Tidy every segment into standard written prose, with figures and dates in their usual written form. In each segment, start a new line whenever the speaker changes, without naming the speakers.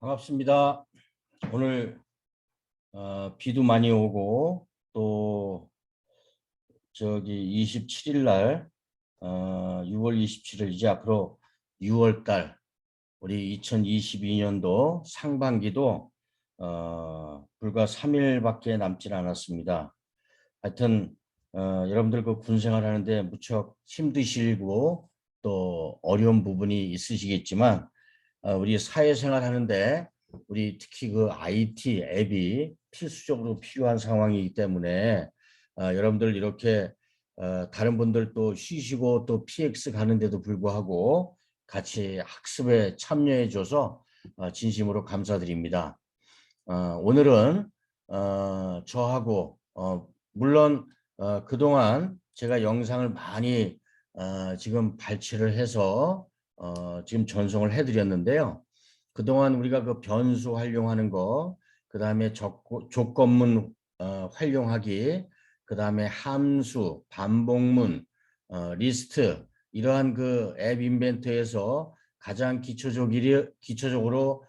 반갑습니다. 오늘 비도 많이 오고 또 저기 27일 날 6월 27일 이제 앞으로 6월 달 우리 2022년도 상반기도 불과 3일밖에 남지 않았습니다. 하여튼 여러분들 그 군생활 하는데 무척 힘드시고 또 어려운 부분이 있으시겠지만 우리 사회생활 하는데 우리 특히 그 IT 앱이 필수적으로 필요한 상황이기 때문에 여러분들 이렇게 다른 분들 또 쉬시고 또 PX 가는데도 불구하고 같이 학습에 참여해 줘서 진심으로 감사드립니다. 오늘은 저하고 물론 그동안 제가 영상을 많이 지금 발췌를 해서 지금 전송을 해드렸는데요. 그동안 우리가 그 변수 활용하는 거, 그 다음에 조건문 활용하기, 그 다음에 함수, 반복문, 리스트 이러한 그 앱 인벤터에서 가장 기초적으로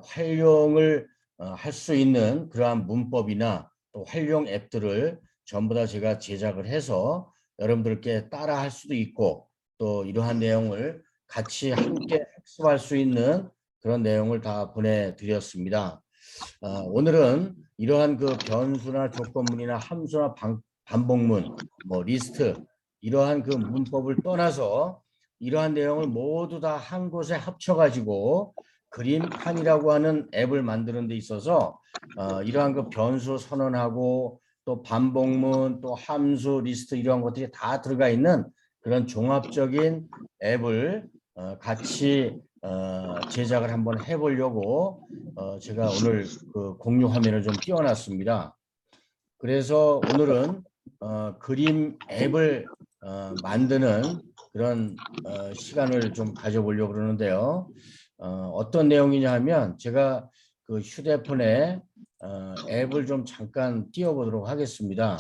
활용을 할 수 있는 그러한 문법이나 또 활용 앱들을 전부 다 제가 제작을 해서 여러분들께 따라 할 수도 있고 또 이러한 내용을 같이 함께 학습할 수 있는 그런 내용을 다 보내드렸습니다. 오늘은 이러한 그 변수나 조건문이나 함수나 반복문, 뭐 리스트 이러한 그 문법을 떠나서 이러한 내용을 모두 다 한 곳에 합쳐가지고 그림판이라고 하는 앱을 만드는 데 있어서 이러한 그 변수 선언하고 또 반복문, 또 함수, 리스트 이러한 것들이 다 들어가 있는 그런 종합적인 앱을 같이 제작을 한번 해보려고 제가 오늘 그 공유 화면을 좀 띄워놨습니다. 그래서 오늘은 그림 앱을 만드는 그런 시간을 좀 가져보려고 그러는데요. 어떤 내용이냐 하면 제가 그 휴대폰에 앱을 좀 잠깐 띄워보도록 하겠습니다.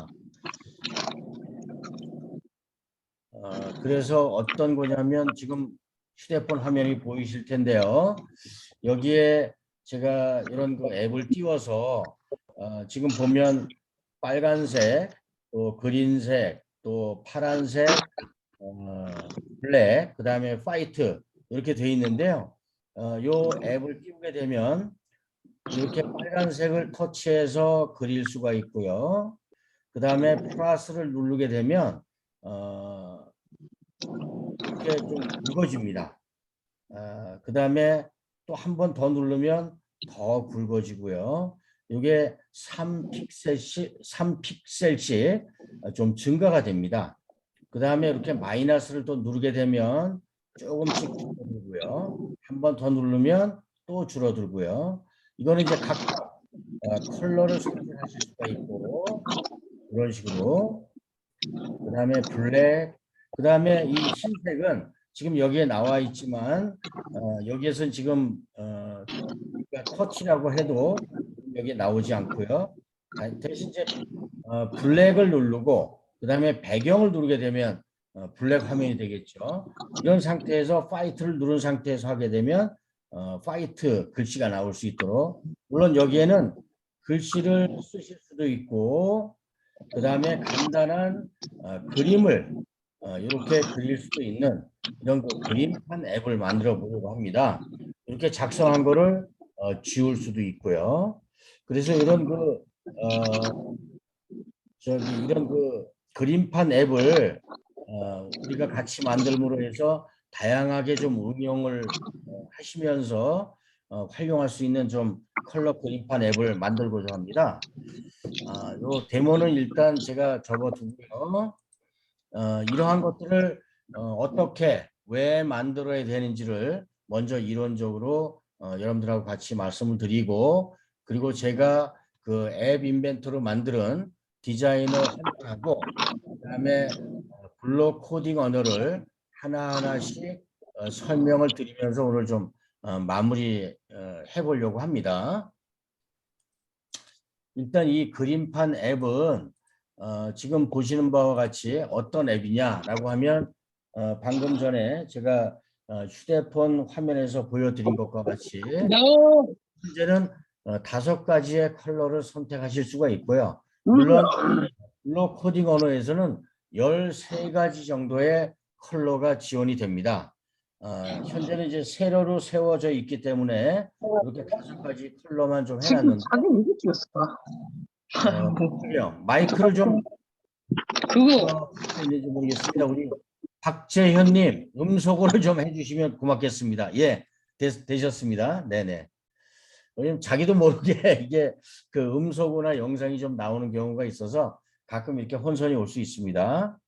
그래서 어떤 거냐면 지금 휴대폰 화면이 보이실 텐데요. 여기에 제가 이런 그 앱을 띄워서 지금 보면 빨간색, 또 그린색, 또 파란색, 블랙, 그 다음에 화이트 이렇게 돼 있는데요. 요 앱을 띄우게 되면 이렇게 빨간색을 터치해서 그릴 수가 있고요. 그 다음에 플러스를 누르게 되면 이렇게 좀 굵어집니다. 그 다음에 또 한 번 더 누르면 더 굵어지고요. 이게 3픽셀씩 좀 증가가 됩니다. 그 다음에 이렇게 마이너스를 또 누르게 되면 조금씩 줄어들고요. 한 번 더 누르면 또 줄어들고요. 이거는 이제 각각 컬러를 선택하실 수가 있고 이런 식으로. 그 다음에 블랙, 그 다음에 이 흰색은 지금 여기에 나와 있지만 여기에서는 지금 그러니까 터치라고 해도 여기에 나오지 않고요. 대신 이제 블랙을 누르고 그 다음에 배경을 누르게 되면 블랙 화면이 되겠죠. 이런 상태에서 파이트를 누른 상태에서 하게 되면 파이트 글씨가 나올 수 있도록, 물론 여기에는 글씨를 쓰실 수도 있고 그 다음에 간단한 그림을 이렇게 그릴 수도 있는 이런 그 그림판 앱을 만들어 보려고 합니다. 이렇게 작성한 거를 지울 수도 있고요. 그래서 이런 그 이런 그 그림판 앱을 우리가 같이 만들므로 해서 다양하게 좀 응용을 하시면서 활용할 수 있는 좀 컬러 그림판 앱을 만들고자 합니다. 요 데모는 일단 제가 접어두고요. 이러한 것들을 어떻게 왜 만들어야 되는지를 먼저 이론적으로 여러분들하고 같이 말씀을 드리고, 그리고 제가 그 앱 인벤터로 만드는 디자이너 하나하고 그다음에 블록 코딩 언어를 하나하나씩 설명을 드리면서 오늘 좀 마무리 해보려고 합니다. 일단 이 그림판 앱은 지금 보시는 바와 같이 어떤 앱이냐라고 하면 방금 전에 제가 휴대폰 화면에서 보여드린 것과 같이 현재는 5가지의 컬러를 선택하실 수가 있고요. 물론 블록 코딩 언어에서는 13가지 정도의 컬러가 지원이 됩니다. 현재는 이제 세로로 세워져 있기 때문에 이렇게 5가지 컬러만 좀
지금
해놨는데,
자기 누구 찍었을까?
그래요. 마이크를 좀
그거
있는지 모르겠습니다. 우리 박재현님 음소거를 좀 해주시면 고맙겠습니다. 예, 되셨습니다. 네네. 왜냐면 자기도 모르게 이게 그 음소거나 영상이 좀 나오는 경우가 있어서 가끔 이렇게 혼선이 올 수 있습니다.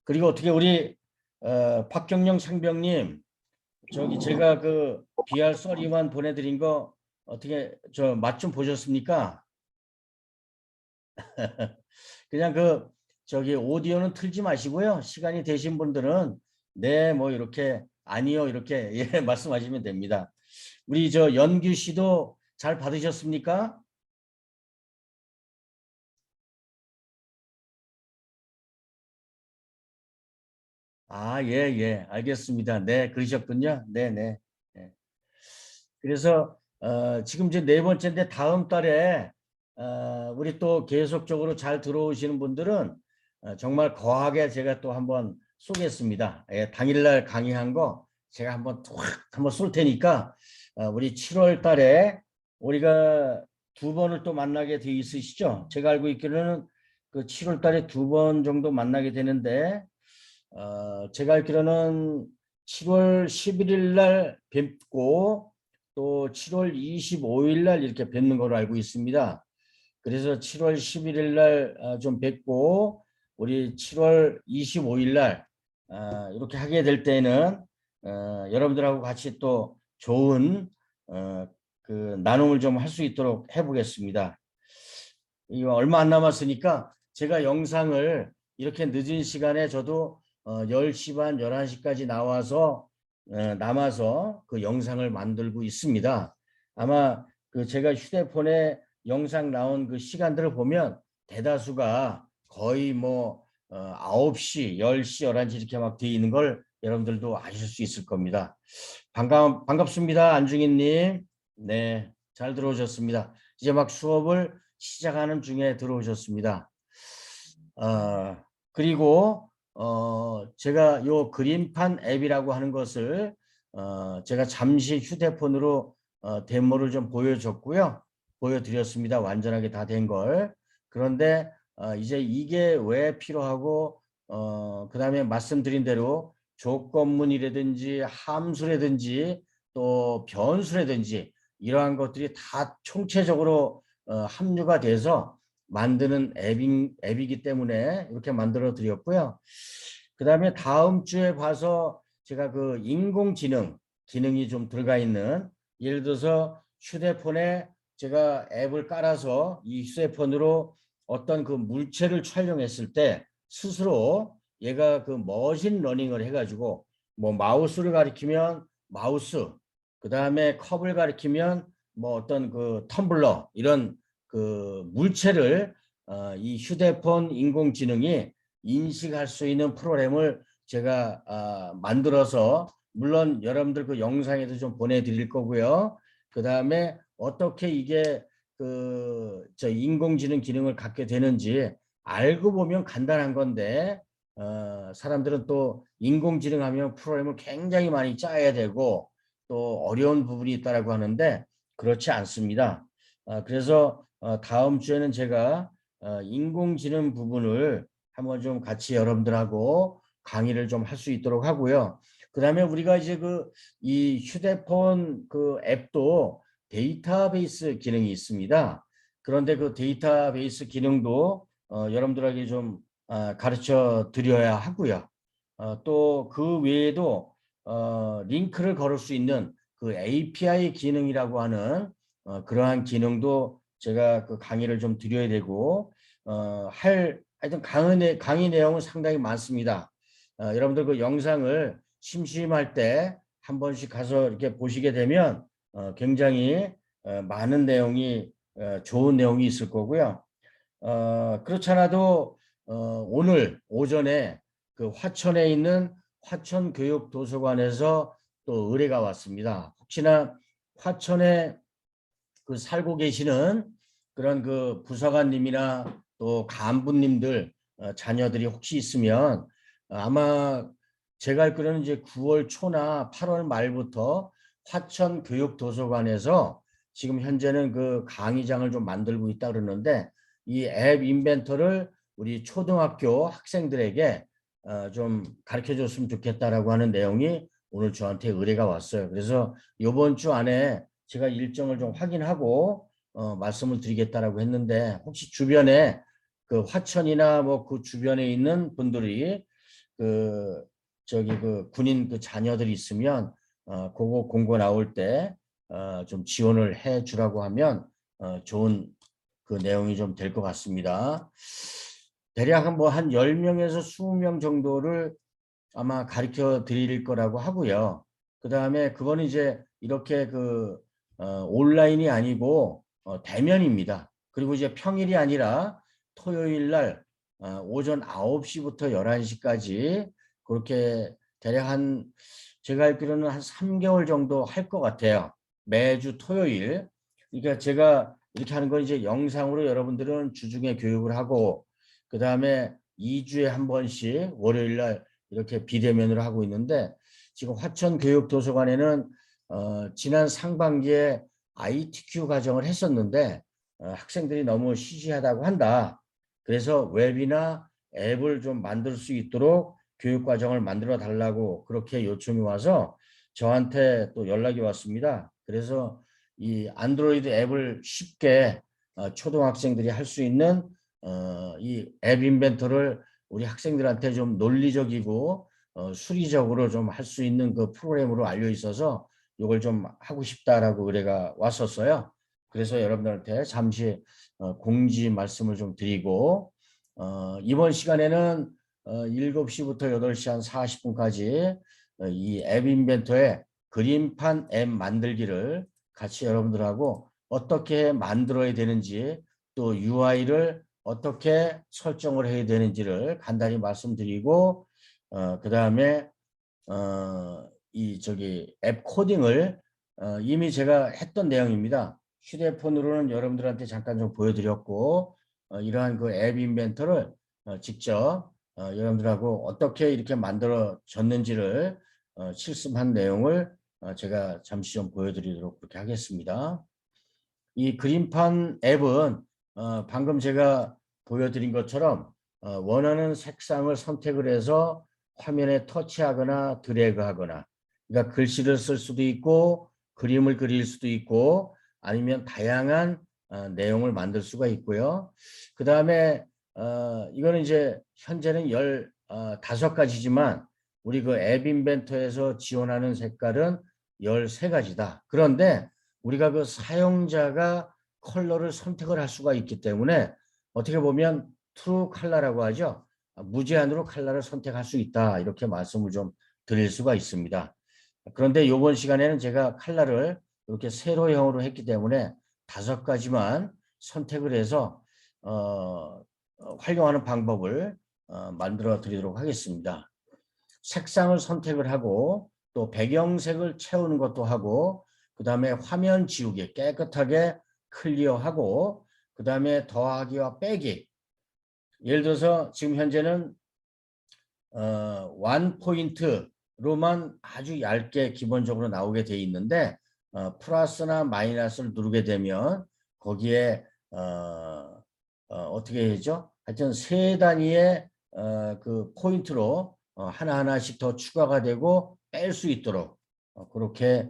그리고 어떻게 우리 박경영 상병님, 저기 제가 그 BR31 보내드린 거 어떻게 저 맛 좀 보셨습니까? 그냥 그 저기 오디오는 틀지 마시고요. 시간이 되신 분들은 네 뭐 이렇게 아니요 이렇게 예, 말씀하시면 됩니다. 우리 저 연규 씨도 잘 받으셨습니까? 아, 예, 예, 알겠습니다. 네, 그러셨군요. 네, 네. 네. 그래서 지금 이제 4번째인데 다음 달에 우리 또 계속적으로 잘 들어오시는 분들은 정말 거하게 제가 또 한번 쏘겠습니다. 예, 당일날 강의한 거 제가 한번 쏠 테니까 우리 7월 달에 우리가 2번을 또 만나게 돼 있으시죠? 제가 알고 있기로는 그 7월 달에 2번 정도 만나게 되는데 제가 알기로는 7월 11일 날 뵙고 또 7월 25일 날 이렇게 뵙는 걸로 알고 있습니다. 그래서 7월 11일 날 좀 뵙고 우리 7월 25일 날 이렇게 하게 될 때는 여러분들하고 같이 또 좋은 그 나눔을 좀 할 수 있도록 해보겠습니다. 이거 얼마 안 남았으니까 제가 영상을 이렇게 늦은 시간에 저도 10시 반, 11시까지 남아서 그 영상을 만들고 있습니다. 아마 그 제가 휴대폰에 영상 나온 그 시간들을 보면 대다수가 거의 뭐 9시, 10시, 11시 이렇게 막 돼 있는 걸 여러분들도 아실 수 있을 겁니다. 반갑습니다. 안중희님. 네, 잘 들어오셨습니다. 이제 막 수업을 시작하는 중에 들어오셨습니다. 그리고 제가 요 그림판 앱이라고 하는 것을 제가 잠시 휴대폰으로 데모를 좀 보여줬고요. 보여드렸습니다. 완전하게 다 된 걸. 그런데 이제 이게 왜 필요하고 그다음에 말씀드린 대로 조건문이라든지 함수라든지 또 변수라든지 이러한 것들이 다 총체적으로 합류가 돼서 만드는 앱이기 때문에 이렇게 만들어 드렸고요. 그 다음에 다음 주에 봐서 제가 그 인공지능 기능이 좀 들어가 있는, 예를 들어서 휴대폰에 제가 앱을 깔아서 이 휴대폰으로 어떤 그 물체를 촬영했을 때 스스로 얘가 그 머신 러닝을 해가지고 뭐 마우스를 가리키면 마우스, 그 다음에 컵을 가리키면 뭐 어떤 그 텀블러 이런 그 물체를 이 휴대폰 인공지능이 인식할 수 있는 프로그램을 제가 만들어서 물론 여러분들 그 영상에도 좀 보내드릴 거고요. 그 다음에 어떻게 이게 그 저 인공지능 기능을 갖게 되는지 알고 보면 간단한 건데 사람들은 또 인공지능 하면 프로그램을 굉장히 많이 짜야 되고 또 어려운 부분이 있다라고 하는데 그렇지 않습니다. 그래서 다음 주에는 제가 인공지능 부분을 한번 좀 같이 여러분들하고 강의를 좀 할 수 있도록 하고요. 그다음에 우리가 이제 그 이 휴대폰 그 앱도 데이터베이스 기능이 있습니다. 그런데 그 데이터베이스 기능도 여러분들에게 좀 가르쳐 드려야 하고요. 또 그 외에도 링크를 걸을 수 있는 그 API 기능이라고 하는 그러한 기능도 제가 그 강의를 좀 드려야 되고 하여튼 강의 내용은 상당히 많습니다. 여러분들 그 영상을 심심할 때 한 번씩 가서 이렇게 보시게 되면 굉장히 많은 내용이 좋은 내용이 있을 거고요. 그렇지 않아도 오늘 오전에 그 화천에 있는 화천교육도서관에서 또 의뢰가 왔습니다. 혹시나 화천에 그 살고 계시는 그런 그 부서관님이나 또 간부님들 자녀들이 혹시 있으면 아마 제가 알기로는 이제 9월 초나 8월 말부터 화천 교육도서관에서 지금 현재는 그 강의장을 좀 만들고 있다 그러는데 이 앱 인벤터를 우리 초등학교 학생들에게 좀 가르쳐 줬으면 좋겠다라고 하는 내용이 오늘 저한테 의뢰가 왔어요. 그래서 이번 주 안에 제가 일정을 좀 확인하고 말씀을 드리겠다라고 했는데 혹시 주변에 그 화천이나 뭐 그 주변에 있는 분들이 그 저기 그 군인 그 자녀들이 있으면 그거 공고 나올 때 좀 지원을 해 주라고 하면 좋은 그 내용이 좀 될 것 같습니다. 대략 한 10명에서 20명 정도를 아마 가르쳐 드릴 거라고 하고요. 그 다음에 그거는 이제 이렇게 그 온라인이 아니고 대면입니다. 그리고 이제 평일이 아니라 토요일 날 오전 9시부터 11시까지 그렇게 대략 제가 알기로는 한 3개월 정도 할 것 같아요. 매주 토요일. 그러니까 제가 이렇게 하는 건 이제 영상으로 여러분들은 주중에 교육을 하고 그 다음에 2주에 한 번씩 월요일 날 이렇게 비대면으로 하고 있는데 지금 화천교육도서관에는 지난 상반기에 ITQ 과정을 했었는데 학생들이 너무 시시하다고 한다. 그래서 웹이나 앱을 좀 만들 수 있도록 교육과정을 만들어 달라고 그렇게 요청이 와서 저한테 또 연락이 왔습니다. 그래서 이 안드로이드 앱을 쉽게 초등학생들이 할 수 있는 이 앱 인벤터를 우리 학생들한테 좀 논리적이고 수리적으로 좀 할 수 있는 그 프로그램으로 알려 있어서 이걸 좀 하고 싶다라고 의뢰가 왔었어요. 그래서 여러분들한테 잠시 공지 말씀을 좀 드리고 이번 시간에는 7시부터 8시 한 40분까지 이 앱 인벤터의 그림판 앱 만들기를 같이 여러분들하고 어떻게 만들어야 되는지 또 UI를 어떻게 설정을 해야 되는지를 간단히 말씀드리고 그 다음에 이 저기 앱 코딩을 이미 제가 했던 내용입니다. 휴대폰으로는 여러분들한테 잠깐 좀 보여드렸고 이러한 그 앱 인벤터를 직접 여러분들하고 어떻게 이렇게 만들어졌는지를 실습한 내용을 제가 잠시 좀 보여드리도록 그렇게 하겠습니다. 이 그림판 앱은 방금 제가 보여드린 것처럼 원하는 색상을 선택을 해서 화면에 터치하거나 드래그하거나 그러니까 글씨를 쓸 수도 있고 그림을 그릴 수도 있고 아니면 다양한 내용을 만들 수가 있고요. 그 다음에 이거는 이제 현재는 15가지지만 우리 그 앱 인벤터에서 지원하는 색깔은 13가지다. 그런데 우리가 그 사용자가 컬러를 선택을 할 수가 있기 때문에 어떻게 보면 트루 컬러라고 하죠. 무제한으로 컬러를 선택할 수 있다. 이렇게 말씀을 좀 드릴 수가 있습니다. 그런데 이번 시간에는 제가 컬러를 이렇게 세로형으로 했기 때문에 5가지만 선택을 해서 활용하는 방법을 만들어 드리도록 하겠습니다. 색상을 선택을 하고 또 배경색을 채우는 것도 하고 그 다음에 화면 지우기 깨끗하게 클리어하고 그 다음에 더하기와 빼기 예를 들어서 지금 현재는 원 포인트로만 아주 얇게 기본적으로 나오게 돼 있는데 플러스나 마이너스를 누르게 되면 거기에 어떻게 되죠? 하여튼 세 단위의 그 포인트로 하나하나씩 더 추가가 되고 뺄 수 있도록 그렇게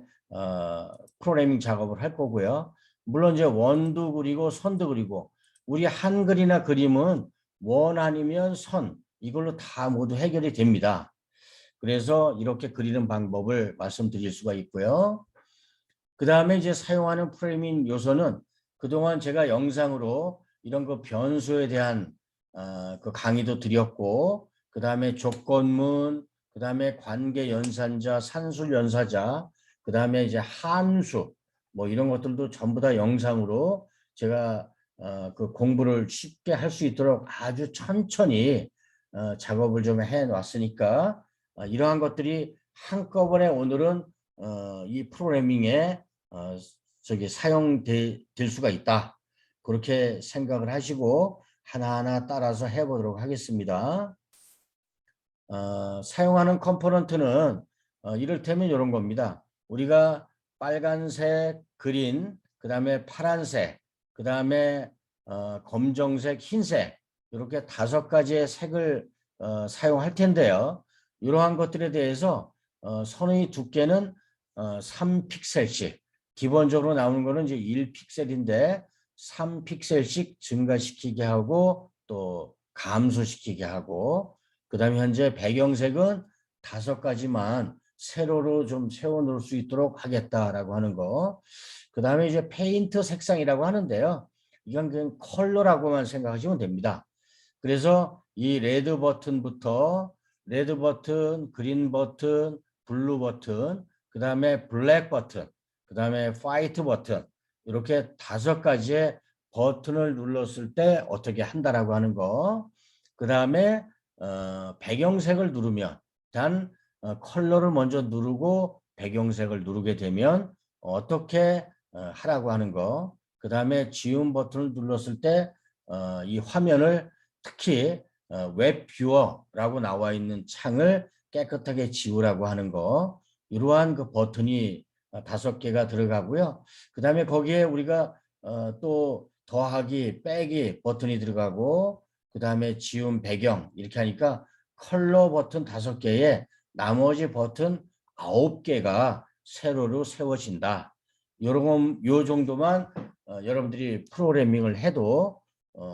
프로그래밍 작업을 할 거고요. 물론 이제 원도 그리고 선도 그리고 우리 한글이나 그림은 원 아니면 선 이걸로 다 모두 해결이 됩니다. 그래서 이렇게 그리는 방법을 말씀드릴 수가 있고요. 그 다음에 이제 사용하는 프로그래밍 요소는 그동안 제가 영상으로 이런 그 변수에 대한 그 강의도 드렸고 그 다음에 조건문, 그 다음에 관계 연산자, 산술 연사자, 그 다음에 이제 함수 뭐 이런 것들도 전부 다 영상으로 제가 그 공부를 쉽게 할 수 있도록 아주 천천히 작업을 좀 해 놨으니까 이러한 것들이 한꺼번에 오늘은 이 프로그래밍에 사용될 수가 있다. 그렇게 생각을 하시고 하나하나 따라서 해보도록 하겠습니다. 사용하는 컴포넌트는 이를테면 이런 겁니다. 우리가 빨간색, 그린, 그 다음에 파란색, 그 다음에 검정색, 흰색 이렇게 5가지의 색을 사용할 텐데요. 이러한 것들에 대해서 선의 두께는 3픽셀씩 기본적으로 나오는 거는 이제 1픽셀인데 3픽셀씩 증가시키게 하고 또 감소시키게 하고 그 다음에 현재 배경색은 5가지만 세로로 좀 세워 놓을 수 있도록 하겠다라고 하는 거. 그 다음에 이제 페인트 색상이라고 하는데요. 이건 그냥 컬러라고만 생각하시면 됩니다. 그래서 이 레드 버튼부터 레드 버튼, 그린 버튼, 블루 버튼, 그 다음에 블랙 버튼, 그 다음에 화이트 버튼 이렇게 5가지의 버튼을 눌렀을 때 어떻게 한다라고 하는 거. 그 다음에 배경색을 누르면 단 컬러를 먼저 누르고 배경색을 누르게 되면 어떻게 하라고 하는 거. 그 다음에 지움 버튼을 눌렀을 때 이 화면을 특히 웹 뷰어라고 나와 있는 창을 깨끗하게 지우라고 하는 거. 이러한 그 버튼이 5개가 들어가고요. 그 다음에 거기에 우리가 또 더하기, 빼기 버튼이 들어가고 그 다음에 지움, 배경 이렇게 하니까 컬러 버튼 5개에 나머지 버튼 9개가 세로로 세워진다. 요 정도만 여러분들이 프로그래밍을 해도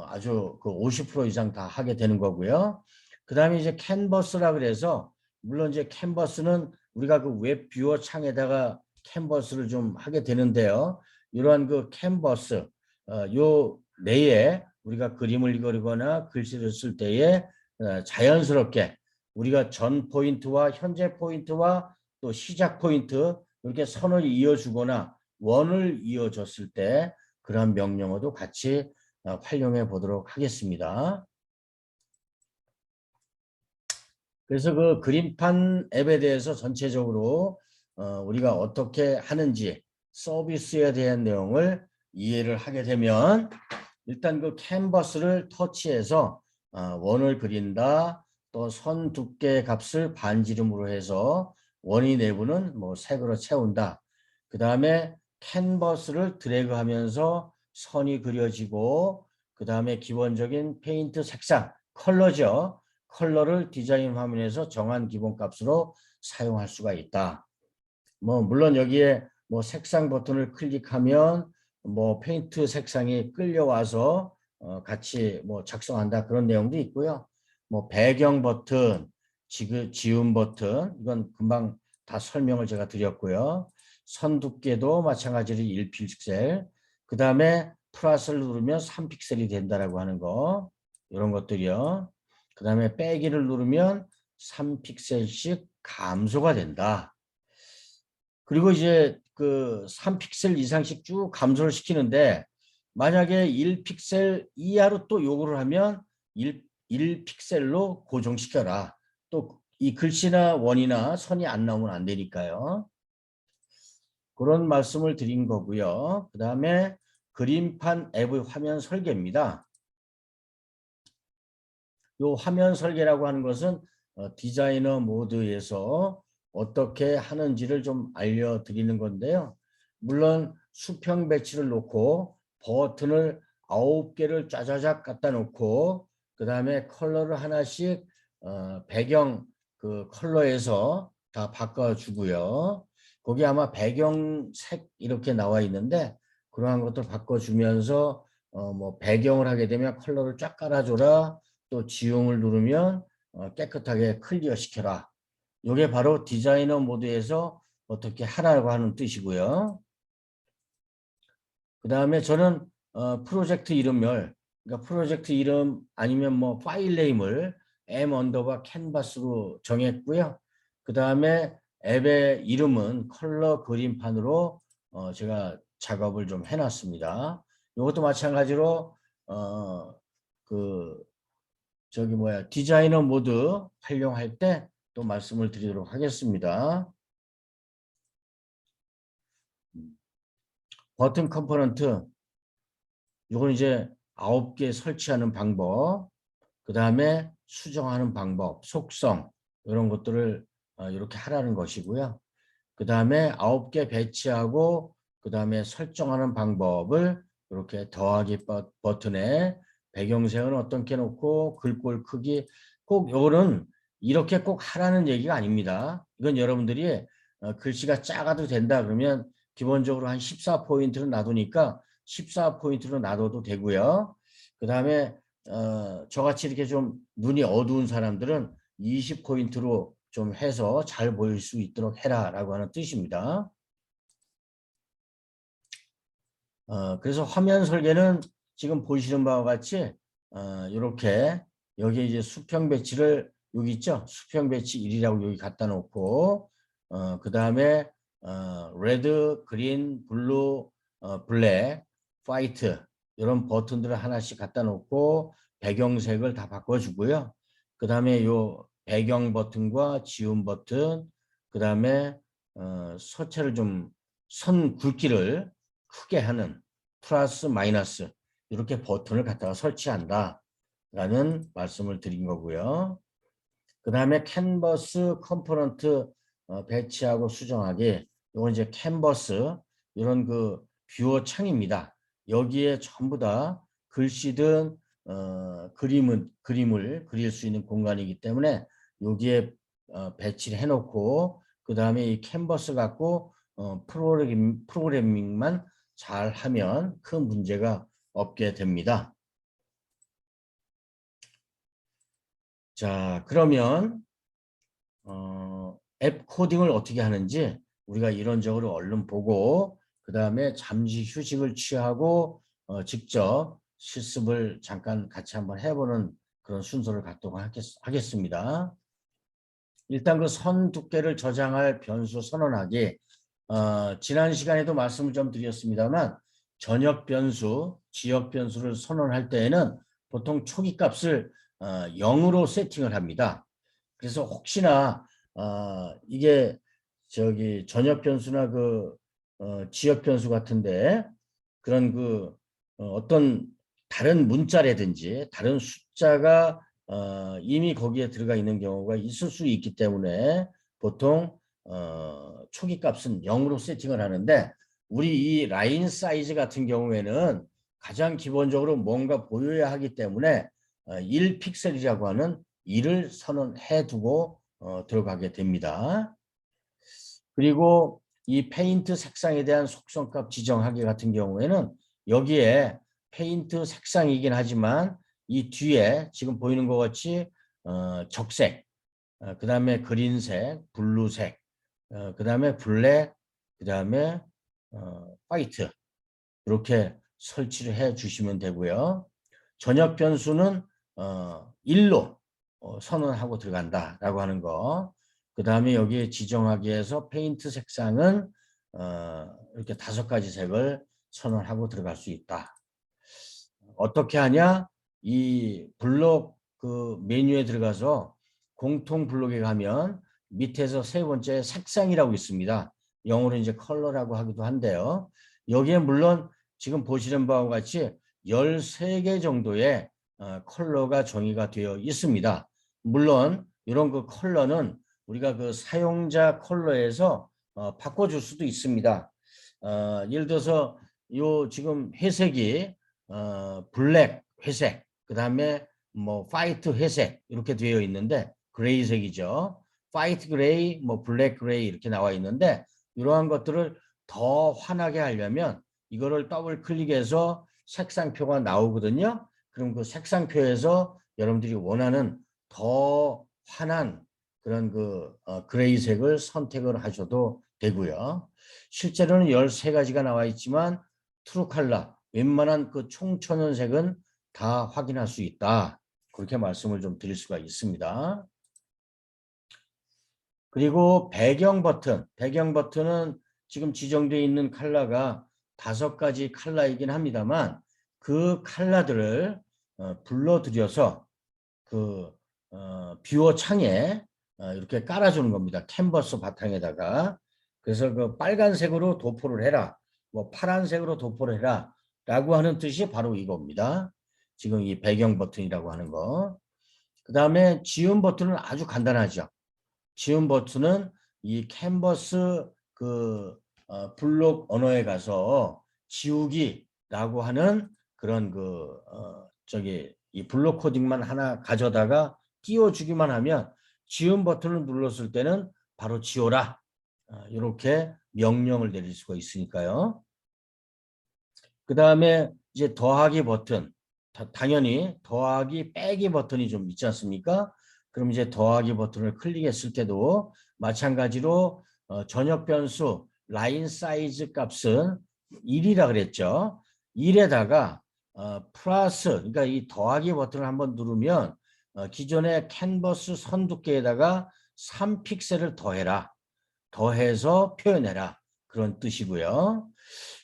아주 그 50% 이상 다 하게 되는 거고요. 그 다음에 이제 캔버스라 그래서 물론 이제 캔버스는 우리가 그 웹 뷰어 창에다가 캔버스를 좀 하게 되는데요. 이러한 그 캔버스 요 내에 우리가 그림을 그리거나 글씨를 쓸 때에 자연스럽게 우리가 전 포인트와 현재 포인트와 또 시작 포인트 이렇게 선을 이어주거나 원을 이어줬을 때 그런 명령어도 같이 활용해 보도록 하겠습니다. 그래서 그 그림판 앱에 대해서 전체적으로 우리가 어떻게 하는지 서비스에 대한 내용을 이해를 하게 되면 일단 그 캔버스를 터치해서 원을 그린다. 또 선 두께 값을 반지름으로 해서 원의 내부는 뭐 색으로 채운다. 그 다음에 캔버스를 드래그하면서 선이 그려지고 그 다음에 기본적인 페인트 색상, 컬러죠. 컬러를 디자인 화면에서 정한 기본값으로 사용할 수가 있다. 뭐 물론 여기에 뭐 색상 버튼을 클릭하면 뭐 페인트 색상이 끌려와서 같이 뭐 작성한다 그런 내용도 있고요. 뭐 배경 버튼, 지움 버튼 이건 금방 다 설명을 제가 드렸고요. 선 두께도 마찬가지로 1픽셀. 그 다음에 플러스를 누르면 3픽셀이 된다라고 하는 거 이런 것들이요. 그 다음에 빼기를 누르면 3픽셀씩 감소가 된다. 그리고 이제 그 3픽셀 이상씩 쭉 감소를 시키는데 만약에 1픽셀 이하로 또 요구를 하면 1픽셀로 고정시켜라. 또 이 글씨나 원이나 선이 안 나오면 안 되니까요. 그런 말씀을 드린 거고요. 그 다음에 그림판 앱의 화면 설계입니다. 요 화면 설계라고 하는 것은 디자이너 모드에서 어떻게 하는지를 좀 알려드리는 건데요. 물론 수평 배치를 놓고 버튼을 9개를 짜자작 갖다 놓고 그 다음에 컬러를 하나씩 배경 그 컬러에서 다 바꿔주고요. 거기 아마 배경색 이렇게 나와 있는데 그러한 것들 바꿔주면서 뭐 배경을 하게 되면 컬러를 쫙 깔아줘라. 또 지움을 누르면 깨끗하게 클리어 시켜라. 이게 바로 디자이너 모드에서 어떻게 하라고 하는 뜻이고요. 그 다음에 저는 프로젝트 이름을 그러니까 프로젝트 이름 아니면 뭐 파일 네임을 m_canvas로 정했고요. 그 다음에 앱의 이름은 컬러 그림판으로 제가 작업을 좀 해놨습니다. 이것도 마찬가지로 그 저기 뭐야 디자이너 모드 활용할 때 또 말씀을 드리도록 하겠습니다. 버튼 컴포넌트, 이건 이제 9개 설치하는 방법, 그 다음에 수정하는 방법, 속성, 이런 것들을 이렇게 하라는 것이고요. 그 다음에 9개 배치하고 그 다음에 설정하는 방법을 이렇게 더하기 버튼에 배경색은 어떻게 놓고 글꼴 크기, 꼭 요거는 이렇게 꼭 하라는 얘기가 아닙니다. 이건 여러분들이 글씨가 작아도 된다 그러면 기본적으로 한 14포인트를 놔두니까 14포인트로 놔둬도 되고요. 그 다음에 저같이 이렇게 좀 눈이 어두운 사람들은 20포인트로 좀 해서 잘 보일 수 있도록 해라라고 하는 뜻입니다. 그래서 화면 설계는 지금 보시는 바와 같이 이렇게 여기 이제 수평 배치를 여기 있죠? 수평 배치 1이라고 여기 갖다 놓고 그 다음에 레드, 그린, 블루, 블랙, 화이트 이런 버튼들을 하나씩 갖다 놓고 배경색을 다 바꿔주고요. 그 다음에 요 배경 버튼과 지운 버튼, 그 다음에 서체를 좀 선 굵기를 크게 하는 플러스 마이너스 이렇게 버튼을 갖다가 설치한다 라는 말씀을 드린 거고요. 그 다음에 캔버스 컴포넌트 배치하고 수정하기, 이건 이제 캔버스 이런 그 뷰어 창입니다. 여기에 전부 다 글씨든 그림을 그릴 수 있는 공간이기 때문에 여기에 배치를 해놓고 그 다음에 이 캔버스 갖고 프로그래밍만 잘 하면 큰 문제가 없게 됩니다. 자, 그러면 앱 코딩을 어떻게 하는지 우리가 이론적으로 얼른 보고 그 다음에 잠시 휴식을 취하고 직접 실습을 잠깐 같이 한번 해보는 그런 순서를 갖도록 하겠습니다. 일단 그 선 두께를 저장할 변수 선언하기, 지난 시간에도 말씀을 좀 드렸습니다만 전역 변수, 지역 변수를 선언할 때에는 보통 초기 값을 0으로 세팅을 합니다. 그래서 혹시나 이게 저기 전역 변수나 그 지역 변수 같은데 그런 그 어떤 다른 문자라든지 다른 숫자가 이미 거기에 들어가 있는 경우가 있을 수 있기 때문에 보통 초기 값은 0으로 세팅을 하는데 우리 이 라인 사이즈 같은 경우에는 가장 기본적으로 뭔가 보여야 하기 때문에 1픽셀이라고 하는 1을 선언해 두고 들어가게 됩니다. 그리고 이 페인트 색상에 대한 속성값 지정하기 같은 경우에는 여기에 페인트 색상이긴 하지만 이 뒤에 지금 보이는 것 같이 적색, 그 다음에 그린색, 블루색, 그 다음에 블랙, 그 다음에 화이트 이렇게 설치를 해 주시면 되고요. 전역 변수는 1로 선언하고 들어간다라고 하는 거. 그 다음에 여기에 지정하기 위해서 페인트 색상은 이렇게 5가지 색을 선언하고 들어갈 수 있다. 어떻게 하냐? 이 블록 그 메뉴에 들어가서 공통 블록에 가면 밑에서 세 번째 색상이라고 있습니다. 영어로 이제 컬러라고 하기도 한데요. 여기에 물론 지금 보시는 바와 같이 13개 정도의 컬러가 정의가 되어 있습니다. 물론 이런 그 컬러는 우리가 그 사용자 컬러에서 바꿔줄 수도 있습니다. 예를 들어서 요 지금 회색이 블랙 회색, 그 다음에 뭐 화이트 회색 이렇게 되어 있는데 그레이색이죠. 화이트 그레이, 뭐 블랙 그레이 이렇게 나와 있는데 이러한 것들을 더 환하게 하려면 이거를 더블 클릭해서 색상표가 나오거든요. 그럼 그 색상표에서 여러분들이 원하는 더 환한 그런 그 그레이색을 선택을 하셔도 되고요. 실제로는 13가지가 나와 있지만 트루 컬러 웬만한 그 총천연색은 다 확인할 수 있다. 그렇게 말씀을 좀 드릴 수가 있습니다. 그리고 배경 버튼은 지금 지정되어 있는 컬러가 5가지 컬러이긴 합니다만 그 컬러들을 불러들여서 그 뷰어 창에 이렇게 깔아주는 겁니다. 캔버스 바탕에다가. 그래서 그 빨간색으로 도포를 해라. 뭐 파란색으로 도포를 해라 라고 하는 뜻이 바로 이겁니다. 지금 이 배경 버튼이라고 하는 거. 그 다음에 지운 버튼은 아주 간단하죠. 지운 버튼은 이 캔버스 그 블록 언어에 가서 지우기라고 하는 그런 이 블록 코딩만 하나 가져다가 띄워주기만 하면 지운 버튼을 눌렀을 때는 바로 지워라. 이렇게 명령을 내릴 수가 있으니까요. 그 다음에 이제 더하기 버튼. 당연히 더하기 빼기 버튼이 좀 있지 않습니까? 그럼 이제 더하기 버튼을 클릭했을 때도 마찬가지로 전역 변수 라인 사이즈 값은 1이라 그랬죠. 1에다가 플러스, 그러니까 이 더하기 버튼을 한번 누르면 기존의 캔버스 선 두께에다가 3픽셀을 더해라. 더해서 표현해라. 그런 뜻이고요.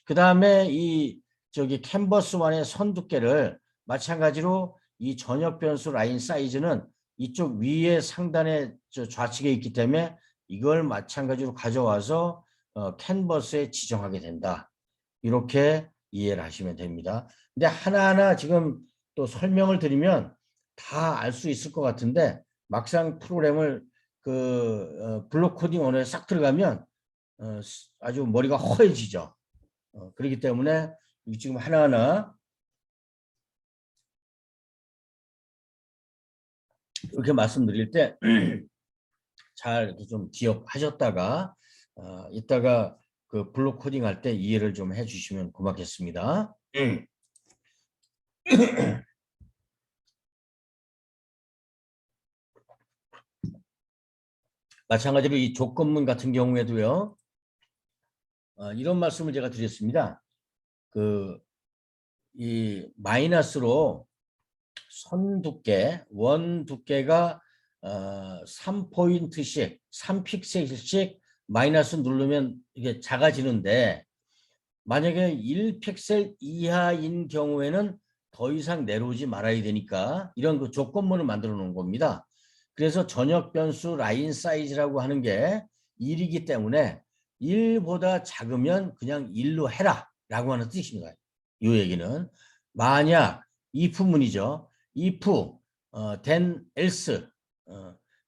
그 다음에 이 캔버스 1의 선 두께를 마찬가지로 이 전역 변수 라인 사이즈는 이쪽 위에 상단에 좌측에 있기 때문에 이걸 마찬가지로 가져와서 캔버스에 지정하게 된다. 이렇게 이해를 하시면 됩니다. 근데 하나하나 지금 또 설명을 드리면 다 알 수 있을 것 같은데 막상 프로그램을 블록 코딩 언어에 싹 들어가면 아주 머리가 허해지죠. 그렇기 때문에 지금 하나하나 이렇게 말씀드릴 때 잘 이렇게 좀 기억하셨다가 이따가 그 블록 코딩 할 때 이해를 좀 해주시면 고맙겠습니다. 마찬가지로 이 조건문 같은 경우에도요. 이런 말씀을 제가 드렸습니다. 이 마이너스로 선 두께, 원 두께가 3포인트씩, 3픽셀씩 마이너스 누르면 이게 작아지는데 만약에 1픽셀 이하인 경우에는 더 이상 내려오지 말아야 되니까 이런 그 조건문을 만들어 놓은 겁니다. 그래서 전역 변수 라인 사이즈라고 하는 게 1이기 때문에 1보다 작으면 그냥 1로 해라 라고 하는 뜻입니다. 이 얘기는 만약 if문이죠. if then else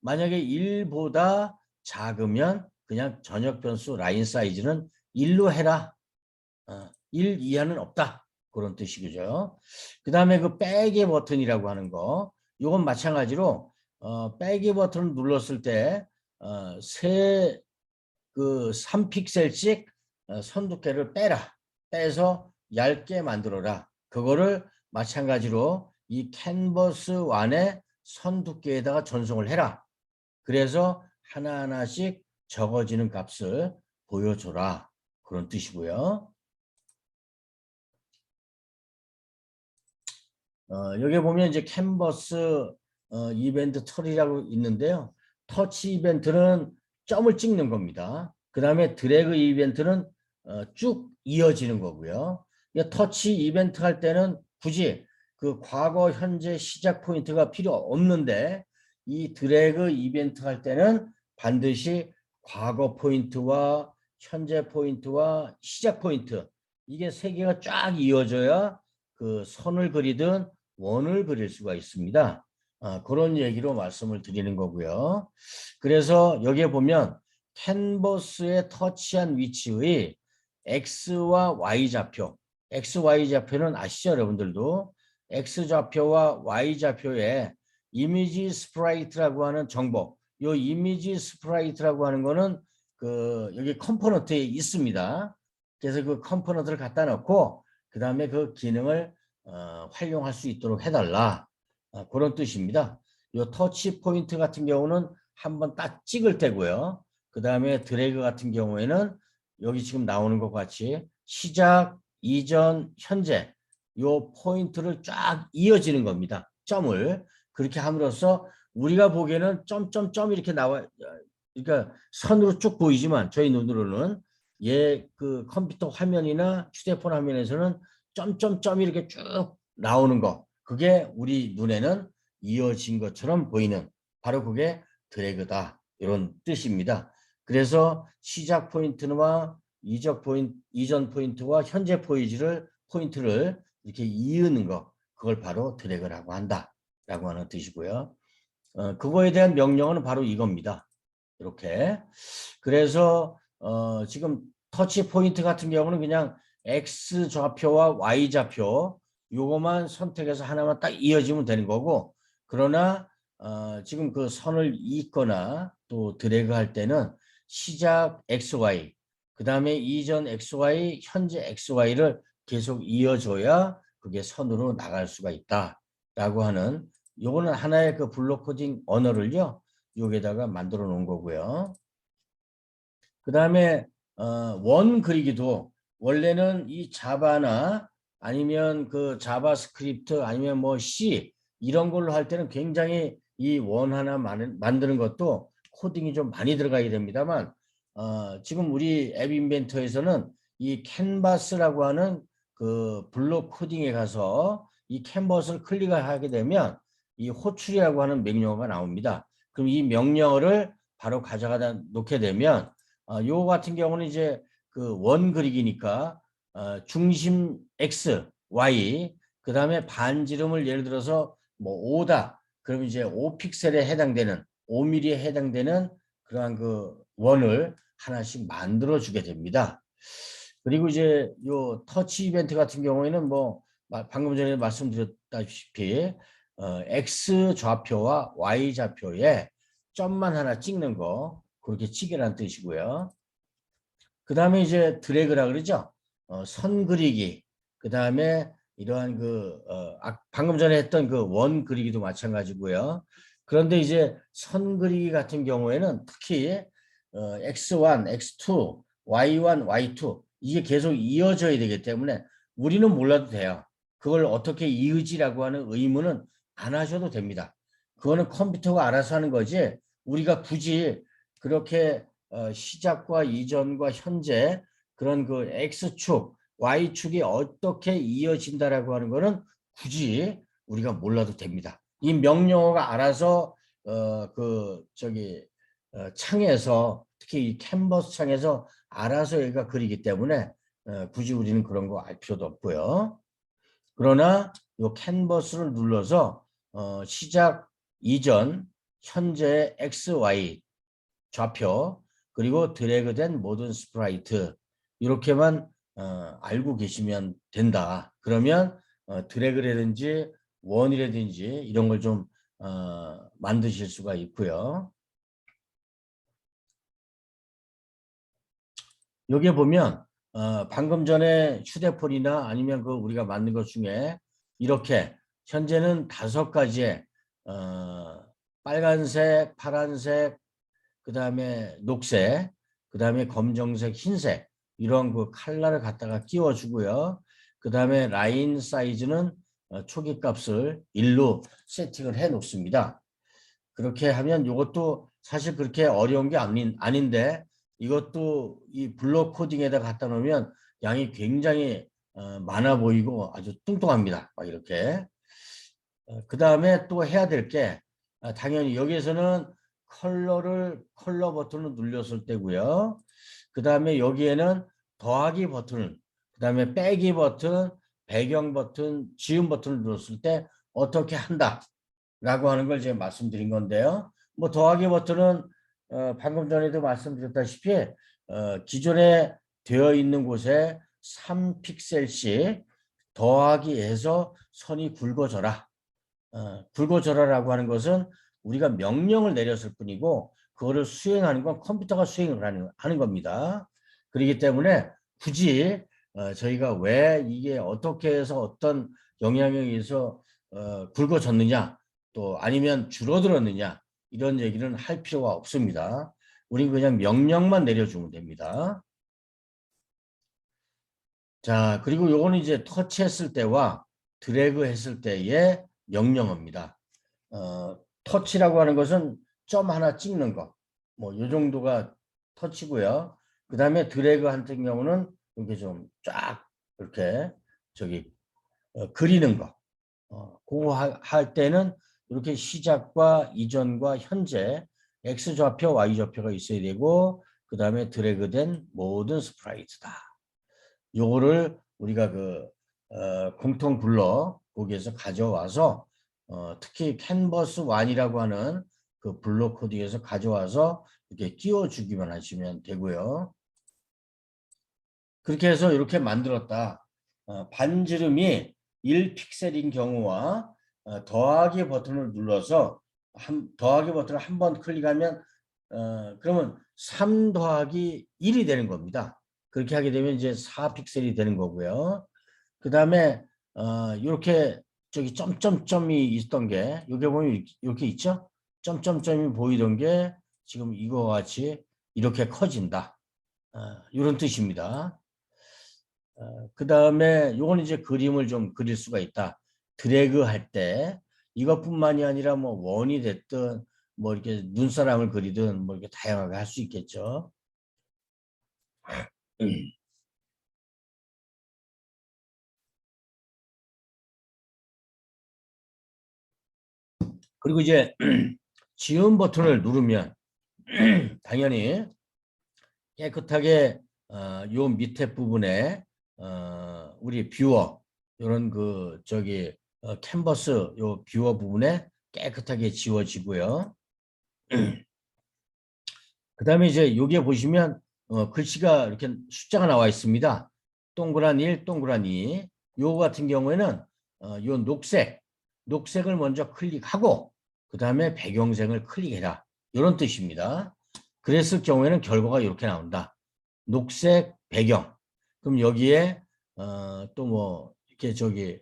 만약에 1보다 작으면 그냥 전역 변수 라인 사이즈는 1로 해라. 1 이하는 없다. 그런 뜻이죠. 그 다음에 그 빼기 버튼이라고 하는 거 이건 마찬가지로 빼기 버튼을 눌렀을 때 그 3픽셀씩 선 두께를 빼서 얇게 만들어라. 그거를 마찬가지로 이 캔버스 1의 선 두께에다가 전송을 해라. 그래서 하나하나씩 적어지는 값을 보여줘라. 그런 뜻이고요. 여기 보면 이제 캔버스 이벤트 털이라고 있는데요. 터치 이벤트는 점을 찍는 겁니다. 그 다음에 드래그 이벤트는 쭉 이어지는 거고요. 터치 이벤트 할 때는 굳이 그 과거, 현재, 시작 포인트가 필요 없는데 이 드래그 이벤트 할 때는 반드시 과거 포인트와 현재 포인트와 시작 포인트 이게 세 개가 쫙 이어져야 그 선을 그리든 원을 그릴 수가 있습니다. 그런 얘기로 말씀을 드리는 거고요. 그래서 여기에 보면 캔버스에 터치한 위치의 X와 Y 좌표, X, Y 좌표는 아시죠 여러분들도? X 좌표와 Y 좌표에 이미지 스프라이트라고 하는 정보, 이 이미지 스프라이트라고 하는 거는 여기 컴포넌트에 있습니다. 그래서 그 컴포넌트를 갖다 놓고 그 다음에 그 기능을 활용할 수 있도록 해달라. 그런 뜻입니다. 이 터치 포인트 같은 경우는 한번 딱 찍을 때고요. 그 다음에 드래그 같은 경우에는 여기 지금 나오는 것 같이 시작, 이전, 현재 이 포인트를 쫙 이어지는 겁니다. 점을 그렇게 함으로써 우리가 보기에는 점점점 이렇게 나와, 그러니까 선으로 쭉 보이지만 저희 눈으로는 그 컴퓨터 화면이나 휴대폰 화면에서는 점점점이 이렇게 쭉 나오는 거 그게 우리 눈에는 이어진 것처럼 보이는 바로 그게 드래그다 이런 뜻입니다. 그래서 시작 포인트와 이전 포인트와 현재 포인트를 이렇게 이으는 거, 그걸 바로 드래그라고 한다라고 하는 뜻이고요. 그거에 대한 명령어는 바로 이겁니다. 이렇게. 그래서 지금 터치 포인트 같은 경우는 그냥 X 좌표와 Y 좌표 요거만 선택해서 하나만 딱 이어지면 되는 거고, 그러나 지금 그 선을 잇거나 또 드래그 할 때는 시작 XY, 그 다음에 이전 XY, 현재 XY를 계속 이어줘야 그게 선으로 나갈 수가 있다라고 하는, 요거는 하나의 그 블록 코딩 언어를요, 여기에다가 만들어 놓은 거고요. 그 다음에 원 그리기도 원래는 이 자바나 아니면 그 자바스크립트 아니면 뭐 C 이런 걸로 할 때는 굉장히 이 원 하나 만드는 것도 코딩이 좀 많이 들어가게 됩니다만, 지금 우리 앱 인벤터에서는 이 캔버스라고 하는 그 블록 코딩에 가서 이 캔버스를 클릭을 하게 되면 이 호출이라고 하는 명령어가 나옵니다. 그럼 이 명령어를 바로 가져가다 놓게 되면 요 같은 경우는 이제 그 원 그리기니까 중심 X, Y, 그 다음에 반지름을 예를 들어서 뭐 5다. 그럼 이제 5픽셀에 해당되는 5mm에 해당되는 그러한 그 원을 하나씩 만들어 주게 됩니다. 그리고 이제 요 터치 이벤트 같은 경우에는 뭐 방금 전에 말씀드렸다시피 X 좌표와 Y 좌표에 점만 하나 찍는 거, 그렇게 찍으라는 뜻이고요. 그 다음에 이제 드래그라 그러죠. 선 그리기. 그 다음에 이러한 그 방금 전에 했던 그 원 그리기도 마찬가지고요. 그런데 이제 선 그리기 같은 경우에는 특히 X1, X2, Y1, Y2 이게 계속 이어져야 되기 때문에 우리는 몰라도 돼요. 그걸 어떻게 이으지라고 하는 의무는 안 하셔도 됩니다. 그거는 컴퓨터가 알아서 하는 거지 우리가 굳이 그렇게 시작과 이전과 현재 그런 그 X축, Y축이 어떻게 이어진다라고 하는 거는 굳이 우리가 몰라도 됩니다. 이 명령어가 알아서 창에서 특히 이 캔버스 창에서 알아서 얘가 그리기 때문에 굳이 우리는 그런 거 알 필요도 없고요. 그러나 이 캔버스를 눌러서 시작, 이전, 현재 X, Y 좌표 그리고 드래그된 모든 스프라이트 이렇게만 알고 계시면 된다. 그러면 드래그라든지 원이라든지 이런 걸 좀 만드실 수가 있고요. 여기에 보면 방금 전에 휴대폰이나 아니면 그 우리가 만든 것 중에 이렇게 현재는 5가지의 빨간색, 파란색, 그 다음에 녹색, 그 다음에 검정색, 흰색 이런 그 컬러를 갖다가 끼워주고요. 그 다음에 라인 사이즈는 초기 값을 1로 세팅을 해 놓습니다. 그렇게 하면 이것도 사실 그렇게 어려운 게 아닌데 이것도 이 블록 코딩에다 갖다 놓으면 양이 굉장히 많아 보이고 아주 뚱뚱합니다. 막 이렇게. 그 다음에 또 해야 될 게 당연히 여기에서는 컬러 버튼을 눌렀을 때고요. 그 다음에 여기에는 더하기 버튼을, 그 다음에 빼기 버튼, 배경 버튼, 지운 버튼을 눌렀을 때 어떻게 한다라고 하는 걸 제가 말씀드린 건데요. 뭐 더하기 버튼은 방금 전에도 말씀드렸다시피 기존에 되어 있는 곳에 3픽셀씩 더하기 해서 선이 굵어져라. 굵어져라라고 하는 것은 우리가 명령을 내렸을 뿐이고 그거를 수행하는 건 컴퓨터가 수행을 하는 겁니다. 그렇기 때문에 굳이 저희가 왜 이게 어떻게 해서 어떤 영향에 의해서 굵어졌느냐 또 아니면 줄어들었느냐 이런 얘기는 할 필요가 없습니다. 우리는 그냥 명령만 내려주면 됩니다. 자, 그리고 요거는 이제 터치했을 때와 드래그 했을 때의 명령어입니다. 터치라고 하는 것은 점 하나 찍는 거. 뭐 요 정도가 터치고요. 그 다음에 드래그 같은 경우는 이렇게 좀 쫙 이렇게 그리는 거. 그거 할 때는 이렇게 시작과 이전과 현재 X 좌표, Y 좌표가 있어야 되고 그 다음에 드래그된 모든 스프라이트다. 요거를 우리가 공통 블럭 거기에서 가져와서 특히 캔버스 1이라고 하는 그 블록 코드에서 가져와서 이렇게 끼워주기만 하시면 되고요. 그렇게 해서 이렇게 만들었다. 반지름이 1픽셀인 경우와 더하기 버튼을 눌러서 더하기 버튼을 한 번 클릭하면 그러면 3 더하기 1이 되는 겁니다. 그렇게 하게 되면 이제 4픽셀이 되는 거고요. 그 다음에 이렇게 저기 점점점이 있던 게 여기 보면 이렇게 있죠? 점점점이 보이던 게 지금 이거와 같이 이렇게 커진다. 이런 뜻입니다. 그 다음에 요건 이제 그림을 좀 그릴 수가 있다. 드래그 할 때 이것뿐만이 아니라 뭐 원이 됐든 뭐 이렇게 눈사람을 그리든 뭐 이렇게 다양하게 할 수 있겠죠. 그리고 이제 지운 버튼을 누르면 당연히 깨끗하게 요 밑에 부분에 우리 뷰어 이런 캔버스 요 뷰어 부분에 깨끗하게 지워지고요. 그 다음에 이제 여기에 보시면 글씨가 이렇게 숫자가 나와 있습니다. 동그란 1, 동그란 2. 요 같은 경우에는 요 녹색을 먼저 클릭하고 그 다음에 배경색을 클릭해라. 이런 뜻입니다. 그랬을 경우에는 결과가 이렇게 나온다. 녹색 배경. 그럼 여기에 또 뭐 이렇게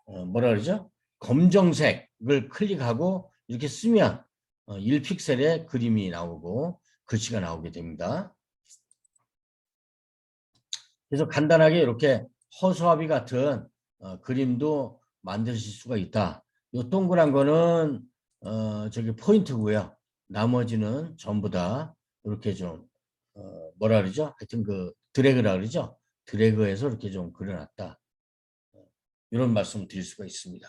뭐라 그러죠? 검정색을 클릭하고 이렇게 쓰면 1픽셀의 그림이 나오고 글씨가 나오게 됩니다. 그래서 간단하게 이렇게 허수아비 같은 그림도 만드실 수가 있다. 이 동그란 거는 저기 포인트고요. 나머지는 전부 다 이렇게 좀 뭐라 그러죠? 하여튼 드래그라 그러죠? 드래그해서 이렇게 좀 그려놨다. 이런 말씀을 드릴 수가 있습니다.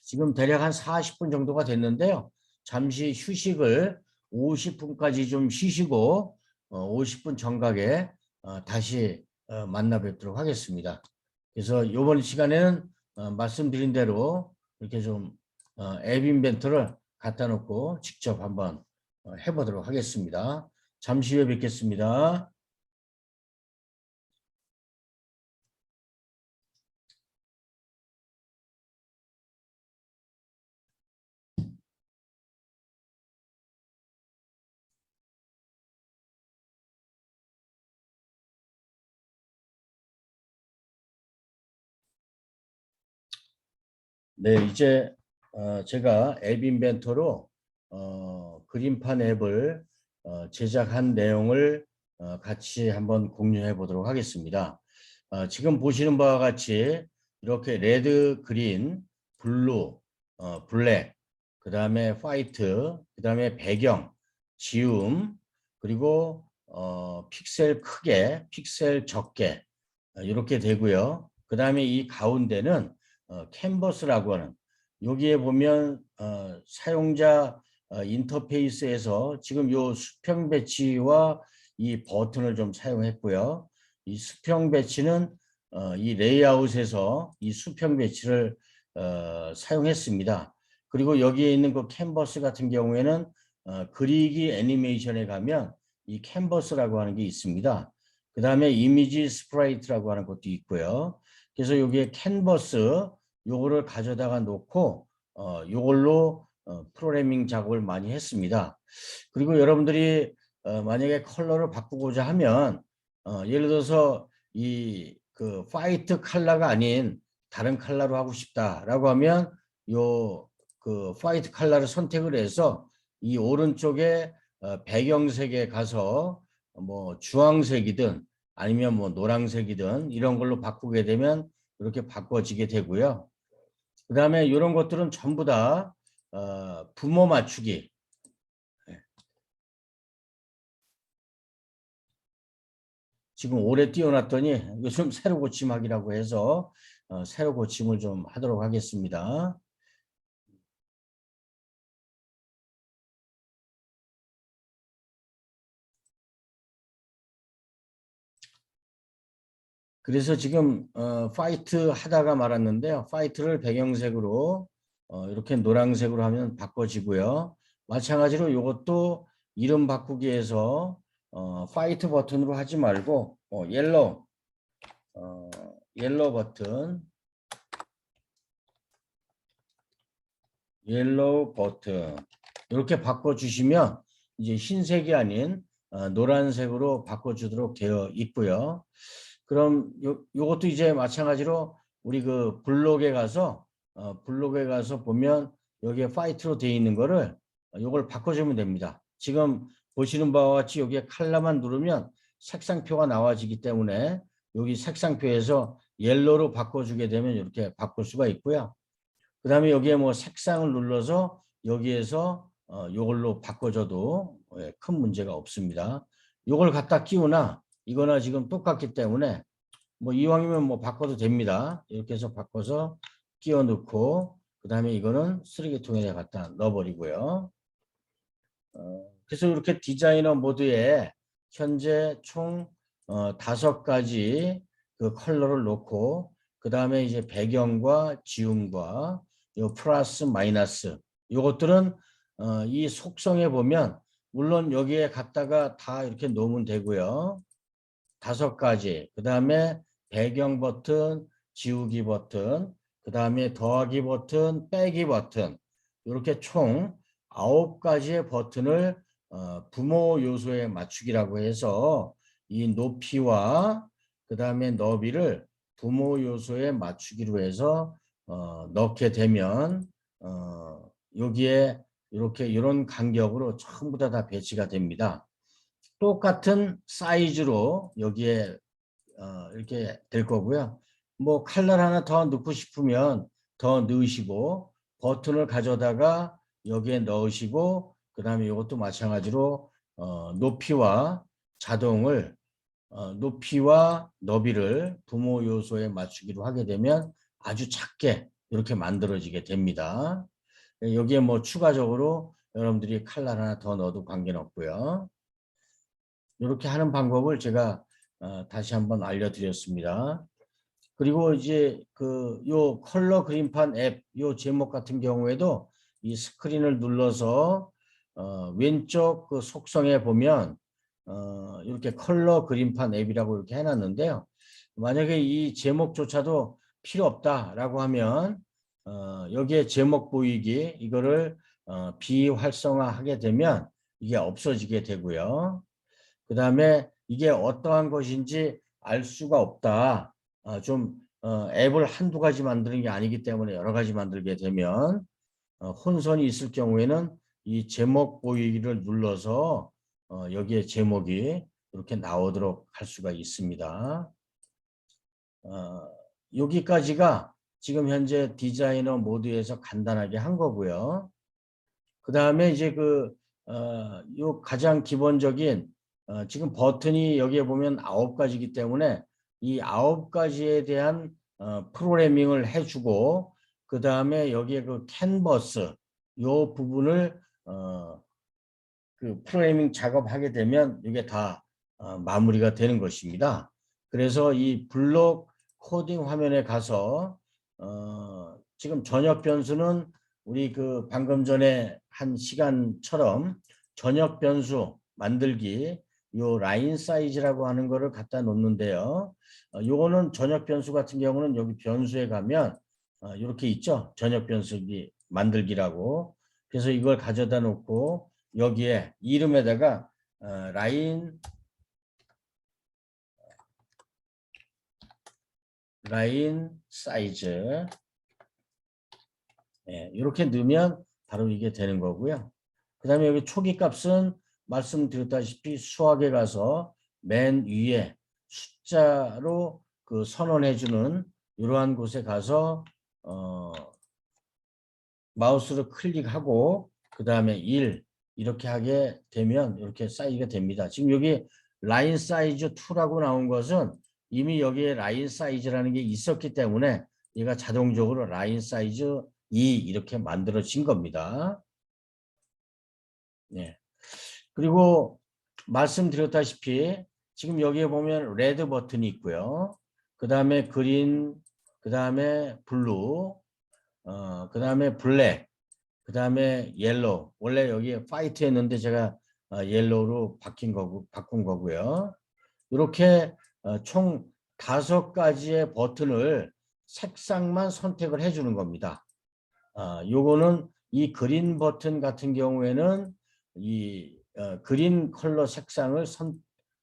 지금 대략 한 40분 정도가 됐는데요. 잠시 휴식을 50분까지 좀 쉬시고 50분 정각에 다시 만나 뵙도록 하겠습니다. 그래서 이번 시간에는 말씀드린 대로 이렇게 좀 앱 인벤터를 갖다 놓고 직접 한번 해보도록 하겠습니다. 잠시 후에 뵙겠습니다. 네, 이제 제가 앱 인벤터로 그림판 앱을 제작한 내용을 같이 한번 공유해 보도록 하겠습니다. 지금 보시는 바와 같이 이렇게 레드, 그린, 블루, 블랙, 그 다음에 화이트, 그 다음에 배경, 지움, 그리고 픽셀 크게, 픽셀 적게 이렇게 되고요. 그 다음에 이 가운데는 캔버스라고 하는 여기에 보면 사용자 인터페이스에서 지금 요 수평 배치와 이 버튼을 좀 사용했고요. 이 수평 배치는 이 레이아웃에서 이 수평 배치를 사용했습니다. 그리고 여기에 있는 그 캔버스 같은 경우에는 그리기 애니메이션에 가면 이 캔버스라고 하는 게 있습니다. 그 다음에 이미지 스프라이트라고 하는 것도 있고요. 그래서 여기에 캔버스 요거를 가져다가 놓고 요걸로 프로그래밍 작업을 많이 했습니다. 그리고 여러분들이 만약에 컬러를 바꾸고자 하면 예를 들어서 이 화이트 컬러가 아닌 다른 컬러로 하고 싶다라고 하면 요 화이트 컬러를 선택을 해서 이 오른쪽에 배경색에 가서 뭐 주황색이든 아니면 뭐 노란색이든 이런 걸로 바꾸게 되면 이렇게 바꿔지게 되고요. 그 다음에 이런 것들은 전부 다 부모 맞추기. 지금 오래 띄워놨더니 요즘 새로 고침하기라고 해서 새로 고침을 좀 하도록 하겠습니다. 그래서 지금 파이트 하다가 말았는데요. 파이트를 배경색으로 이렇게 노란색으로 하면 바꿔지고요. 마찬가지로 이것도 이름 바꾸기에서 파이트 버튼으로 하지 말고 옐로우 버튼, 옐로우 버튼 이렇게 바꿔주시면 이제 흰색이 아닌 노란색으로 바꿔주도록 되어 있고요. 그럼 요것도 이제 마찬가지로 우리 그 블록에 가서 보면 여기에 파이트로 되어 있는 거를 요걸 바꿔주면 됩니다. 지금 보시는 바와 같이 여기에 컬러만 누르면 색상표가 나와지기 때문에 여기 색상표에서 옐로우로 바꿔주게 되면 이렇게 바꿀 수가 있고요. 그 다음에 여기에 뭐 색상을 눌러서 여기에서 요걸로 바꿔줘도 큰 문제가 없습니다. 요걸 갖다 끼우나 이거나 지금 똑같기 때문에 뭐 이왕이면 뭐 바꿔도 됩니다. 이렇게 해서 바꿔서 끼워 넣고 그 다음에 이거는 쓰레기통에 갖다 넣어버리고요. 그래서 이렇게 디자이너 모드에 현재 총 5가지 그 컬러를 놓고 그 다음에 이제 배경과 지움과 요 플러스 마이너스 요것들은 이 속성에 보면 물론 여기에 갖다가 다 이렇게 놓으면 되고요. 5가지 그 다음에 배경 버튼, 지우기 버튼, 그 다음에 더하기 버튼, 빼기 버튼 이렇게 총 9가지의 버튼을 부모 요소에 맞추기라고 해서 이 높이와 그 다음에 너비를 부모 요소에 맞추기로 해서 넣게 되면 여기에 이렇게 이런 간격으로 전부 다 배치가 됩니다. 똑같은 사이즈로 여기에 이렇게 될 거고요. 뭐 칼날 하나 더 넣고 싶으면 더 넣으시고 버튼을 가져다가 여기에 넣으시고 그 다음에 이것도 마찬가지로 높이와 자동을 높이와 너비를 부모 요소에 맞추기로 하게 되면 아주 작게 이렇게 만들어지게 됩니다. 여기에 뭐 추가적으로 여러분들이 칼날 하나 더 넣어도 관계는 없고요. 이렇게 하는 방법을 제가 다시 한번 알려드렸습니다. 그리고 이제 그 요 컬러 그림판 앱 요 제목 같은 경우에도 이 스크린을 눌러서 왼쪽 그 속성에 보면 이렇게 컬러 그림판 앱이라고 이렇게 해놨는데요. 만약에 이 제목조차도 필요 없다라고 하면 여기에 제목 보이기 이거를 비활성화하게 되면 이게 없어지게 되고요. 그 다음에 이게 어떠한 것인지 알 수가 없다. 앱을 한두 가지 만드는 게 아니기 때문에 여러 가지 만들게 되면 혼선이 있을 경우에는 이 제목 보이기를 눌러서 여기에 제목이 이렇게 나오도록 할 수가 있습니다. 여기까지가 지금 현재 디자이너 모드에서 간단하게 한 거고요. 그 다음에 이제 요 가장 기본적인 지금 버튼이 여기에 보면 9가지이기 때문에 이 9가지에 대한 프로그래밍을 해주고 그 다음에 여기에 그 캔버스 요 부분을 그 프로그래밍 작업하게 되면 이게 다 마무리가 되는 것입니다. 그래서 이 블록 코딩 화면에 가서 지금 전역 변수는 우리 그 방금 전에 한 시간처럼 전역 변수 만들기 요 라인 사이즈라고 하는 거를 갖다 놓는데요. 요거는 전역 변수 같은 경우는 여기 변수에 가면 이렇게 있죠. 전역 변수기 만들기라고. 그래서 이걸 가져다 놓고 여기에 이름에다가 라인 사이즈 이렇게 넣으면 바로 이게 되는 거고요. 그 다음에 여기 초기 값은 말씀드렸다시피 수학에 가서 맨 위에 숫자로 그 선언해 주는 이러한 곳에 가서 마우스로 클릭하고 그 다음에 1 이렇게 하게 되면 이렇게 사이즈가 됩니다. 지금 여기 라인 사이즈 2라고 나온 것은 이미 여기에 라인 사이즈라는 게 있었기 때문에 얘가 자동적으로 라인 사이즈 2 이렇게 만들어진 겁니다. 네. 그리고 말씀드렸다시피 지금 여기에 보면 레드 버튼이 있고요. 그 다음에 그린, 그 다음에 블루, 그 다음에 블랙, 그 다음에 옐로우. 원래 여기 화이트 했는데 제가 옐로우로 바꾼 거고요. 이렇게 총 5가지의 버튼을 색상만 선택을 해주는 겁니다. 요거는 이 그린 버튼 같은 경우에는 이 그린 컬러 색상을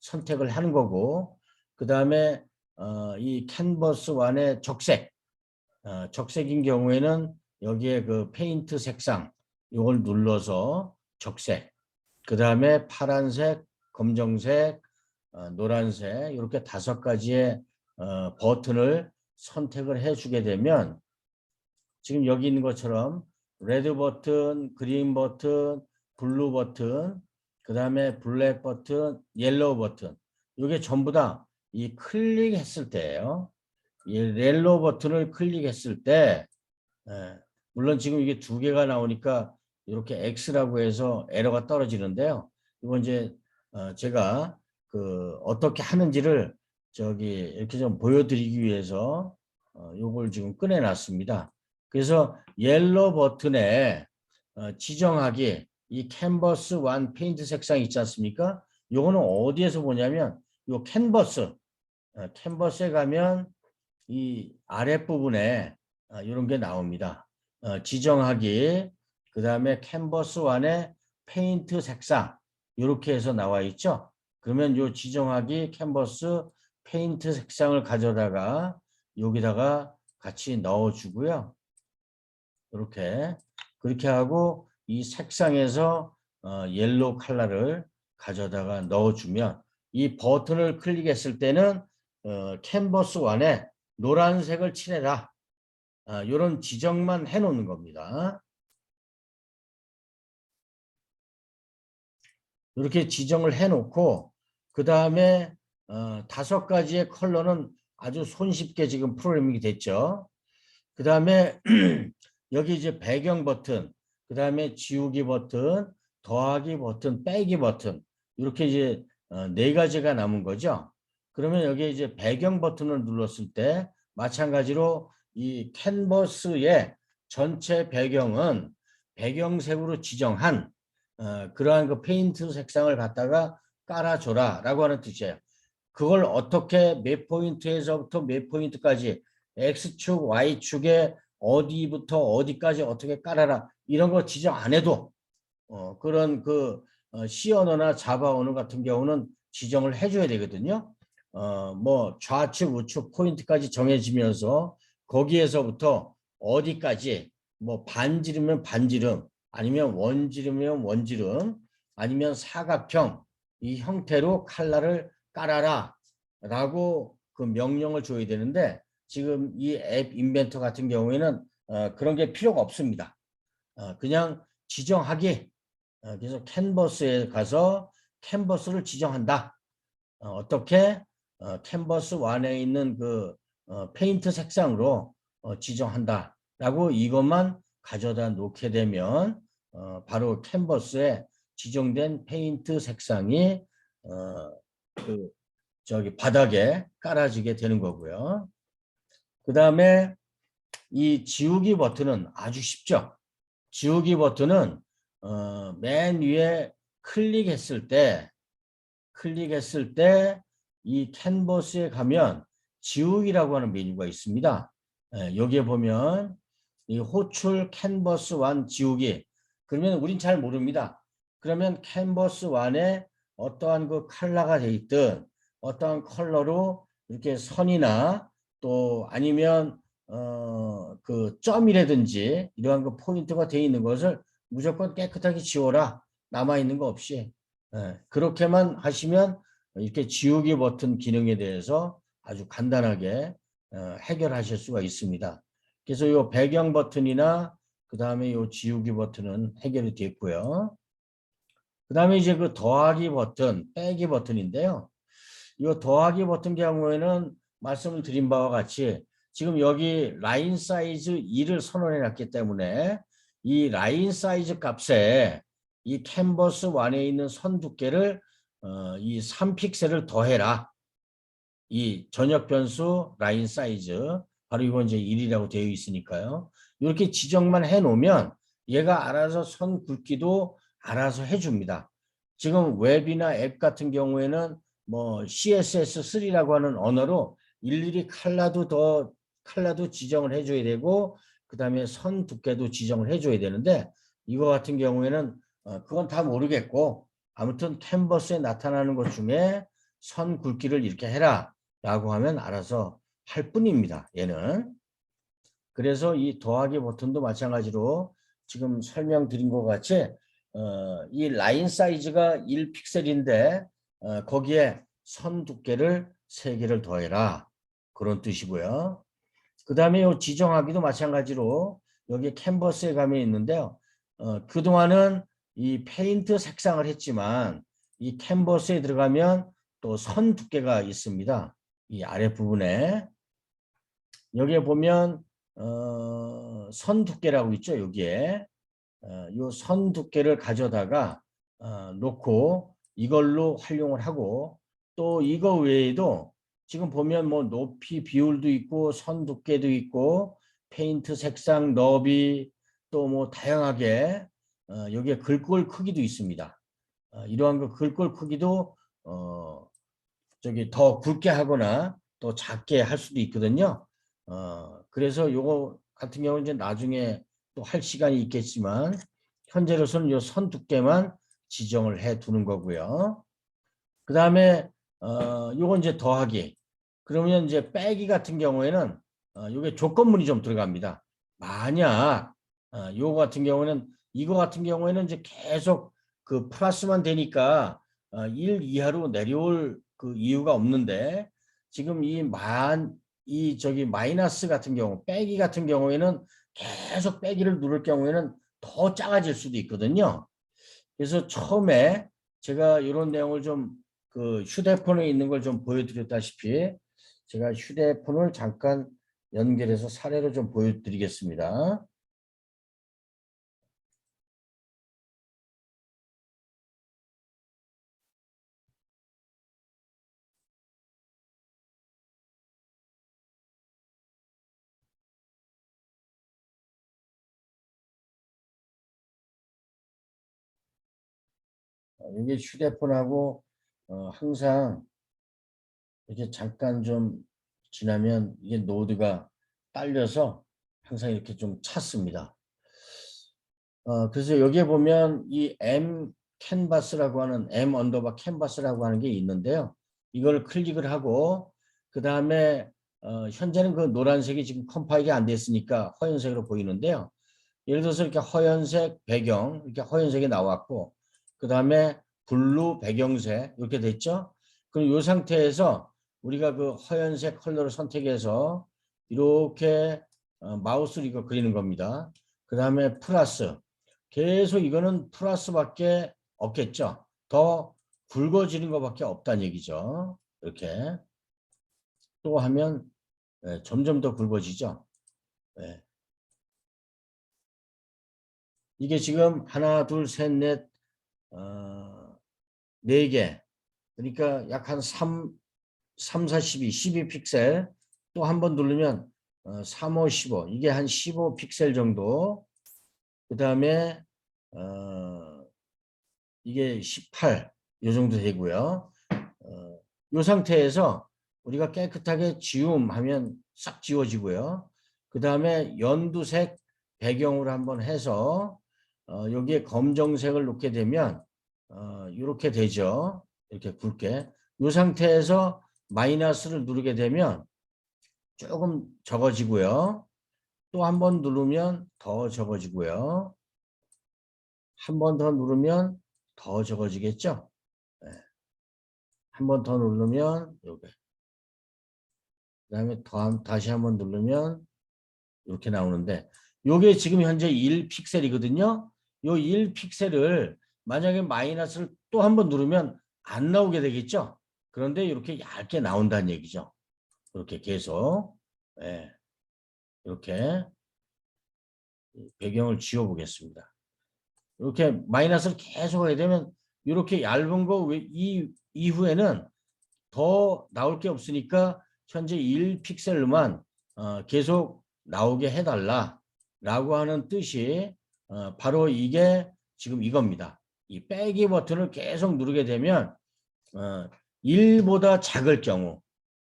선택을 하는 거고, 그 다음에 이 캔버스 1의 적색, 적색인 경우에는 여기에 그 페인트 색상 이걸 눌러서 적색, 그 다음에 파란색, 검정색, 노란색 이렇게 5가지의 버튼을 선택을 해주게 되면 지금 여기 있는 것처럼 레드 버튼, 그린 버튼, 블루 버튼, 그 다음에 블랙 버튼, 옐로우 버튼 이게 전부 다 이 클릭했을 때예요. 이 옐로우 버튼을 클릭했을 때 물론 지금 이게 2개가 나오니까 이렇게 X라고 해서 에러가 떨어지는데요. 이건 이제 제가 그 어떻게 하는지를 저기 이렇게 좀 보여드리기 위해서 요걸 지금 꺼내놨습니다. 그래서 옐로우 버튼에 지정하기 이 캔버스 1 페인트 색상 있지 않습니까? 요거는 어디에서 보냐면 요 캔버스에 가면 이 아랫부분에 이런 게 나옵니다. 지정하기, 그 다음에 캔버스 1의 페인트 색상 이렇게 해서 나와 있죠. 그러면 요 지정하기 캔버스 페인트 색상을 가져다가 여기다가 같이 넣어주고요. 이렇게 그렇게 하고 이 색상에서 옐로우 컬러를 가져다가 넣어주면 이 버튼을 클릭했을 때는 캔버스 1에 노란색을 칠해라. 이런 지정만 해놓는 겁니다. 이렇게 지정을 해놓고 그 다음에 5가지의 컬러는 아주 손쉽게 지금 프로그래밍이 됐죠. 그 다음에 여기 이제 배경 버튼, 그 다음에 지우기 버튼, 더하기 버튼, 빼기 버튼 이렇게 이제 4가지가 남은 거죠. 그러면 여기 이제 배경 버튼을 눌렀을 때 마찬가지로 이 캔버스의 전체 배경은 배경색으로 지정한 그러한 그 페인트 색상을 갖다가 깔아줘라 라고 하는 뜻이에요. 그걸 어떻게 몇 포인트에서부터 몇 포인트까지 X축, Y축에 어디부터 어디까지 어떻게 깔아라 이런 거 지정 안 해도 그런 그 C 언어나 자바 언어 같은 경우는 지정을 해줘야 되거든요. 뭐 좌측, 우측 포인트까지 정해지면서 거기에서부터 어디까지 뭐 반지름이면 반지름 아니면 원지름이면 원지름 아니면 사각형 이 형태로 칼라를 깔아라 라고 그 명령을 줘야 되는데 지금 이 앱 인벤터 같은 경우에는 그런 게 필요가 없습니다. 그냥 지정하기 그래서 캔버스에 가서 캔버스를 지정한다. 어떻게 캔버스 1에 있는 그 페인트 색상으로 지정한다 라고 이것만 가져다 놓게 되면 바로 캔버스에 지정된 페인트 색상이 그 저기 바닥에 깔아지게 되는 거고요. 그 다음에 이 지우기 버튼은 아주 쉽죠. 지우기 버튼은 맨 위에 클릭했을 때 이 캔버스에 가면 지우기라고 하는 메뉴가 있습니다. 여기에 보면 이 호출 캔버스 1 지우기 그러면 우린 잘 모릅니다. 그러면 캔버스 1에 어떠한 그 컬러가 돼 있든 어떠한 컬러로 이렇게 선이나 또 아니면 그 점이라든지 이러한 그 포인트가 돼 있는 것을 무조건 깨끗하게 지워라. 남아있는 거 없이. 그렇게만 하시면 이렇게 지우기 버튼 기능에 대해서 아주 간단하게 해결하실 수가 있습니다. 그래서 이 배경 버튼이나 그 다음에 이 지우기 버튼은 해결이 됐고요. 그 다음에 이제 그 더하기 버튼, 빼기 버튼인데요. 이 더하기 버튼 경우에는 말씀을 드린 바와 같이 지금 여기 라인 사이즈 2를 선언해 놨기 때문에 이 라인 사이즈 값에 이 캔버스 1에 있는 선 두께를 이 3픽셀을 더해라. 이 전역 변수 라인 사이즈 바로 이건 이제 1이라고 되어 있으니까요. 이렇게 지정만 해 놓으면 얘가 알아서 선 굵기도 알아서 해줍니다. 지금 웹이나 앱 같은 경우에는 뭐 CSS3라고 하는 언어로 일일이 칼라도 지정을 해줘야 되고 그 다음에 선 두께도 지정을 해줘야 되는데 이거 같은 경우에는 그건 다 모르겠고 아무튼 캔버스에 나타나는 것 중에 선 굵기를 이렇게 해라 라고 하면 알아서 할 뿐입니다. 얘는. 그래서 이 더하기 버튼도 마찬가지로 지금 설명드린 것 같이 이 라인 사이즈가 1픽셀인데 거기에 선 두께를 3개를 더해라. 그런 뜻이고요. 그 다음에 이 지정하기도 마찬가지로 여기 캔버스에 가면 있는데요. 그동안은 이 페인트 색상을 했지만 이 캔버스에 들어가면 또 선 두께가 있습니다. 이 아랫부분에 여기에 보면 선 두께라고 있죠. 여기에 이 선 두께를 가져다가 놓고 이걸로 활용을 하고 또 이거 외에도 지금 보면 뭐 높이 비율도 있고 선 두께도 있고 페인트 색상 너비 또 뭐 다양하게 여기에 글꼴 크기도 있습니다. 이러한 그 글꼴 크기도 저기 더 굵게 하거나 또 작게 할 수도 있거든요. 그래서 요거 같은 경우는 이제 나중에 또 할 시간이 있겠지만 현재로서는 요 선 두께만 지정을 해 두는 거고요. 그 다음에 요건 이제 더하기. 그러면 이제 빼기 같은 경우에는 요게 조건문이 좀 들어갑니다. 만약 요거 같은 경우는 이거 같은 경우에는 이제 계속 그 플러스만 되니까 1 이하로 내려올 그 이유가 없는데 지금 이 저기 마이너스 같은 경우 빼기 같은 경우에는 계속 빼기를 누를 경우에는 더 작아질 수도 있거든요. 그래서 처음에 제가 이런 내용을 좀 그 휴대폰에 있는 걸 좀 보여드렸다시피 제가 휴대폰을 잠깐 연결해서 사례로 좀 보여드리겠습니다. 이게 휴대폰하고 항상 이렇게 잠깐 좀 지나면 이게 노드가 딸려서 항상 이렇게 좀 찼습니다. 그래서 여기에 보면 이 M 캔버스라고 하는 M 언더바 캔버스라고 하는 게 있는데요. 이걸 클릭을 하고 그 다음에 현재는 그 노란색이 지금 컴파일이 안 됐으니까 허연색으로 보이는데요. 예를 들어서 이렇게 허연색 배경 이렇게 허연색이 나왔고 그 다음에 블루 배경색 이렇게 됐죠. 그럼 이 상태에서 우리가 그 허연색 컬러를 선택해서 이렇게 마우스로 이거 그리는 겁니다. 그 다음에 플러스 계속 이거는 플러스밖에 없겠죠. 더 굵어지는 것밖에 없다는 얘기죠. 이렇게 또 하면 점점 더 굵어지죠. 네. 이게 지금 하나, 둘, 셋, 넷, 4개. 그러니까 약 한 3, 4, 12 픽셀. 또 한 번 누르면 3, 5, 15. 이게 한 15 픽셀 정도. 그 다음에 이게 18. 요 정도 되고요. 이 상태에서 우리가 깨끗하게 지움하면 싹 지워지고요. 그 다음에 연두색 배경으로 한번 해서 여기에 검정색을 놓게 되면 이렇게 되죠. 이렇게 굵게. 이 상태에서 마이너스를 누르게 되면 조금 적어지고요. 또 한 번 누르면 더 적어지고요. 한 번 더 누르면 더 적어지겠죠. 네. 한 번 더 누르면 요게. 그 다음에 다시 한 번 누르면 이렇게 나오는데 요게 지금 현재 1픽셀이거든요. 요 1픽셀을 만약에 마이너스를 또 한 번 누르면 안 나오게 되겠죠. 그런데 이렇게 얇게 나온다는 얘기죠. 이렇게 계속 이렇게 배경을 지워 보겠습니다. 이렇게 마이너스를 계속 하게 되면 이렇게 얇은 거 이후에는 더 나올 게 없으니까 현재 1픽셀로만 계속 나오게 해달라라고 하는 뜻이 바로 이게 지금 이겁니다. 이 빼기 버튼을 계속 누르게 되면 1보다 작을 경우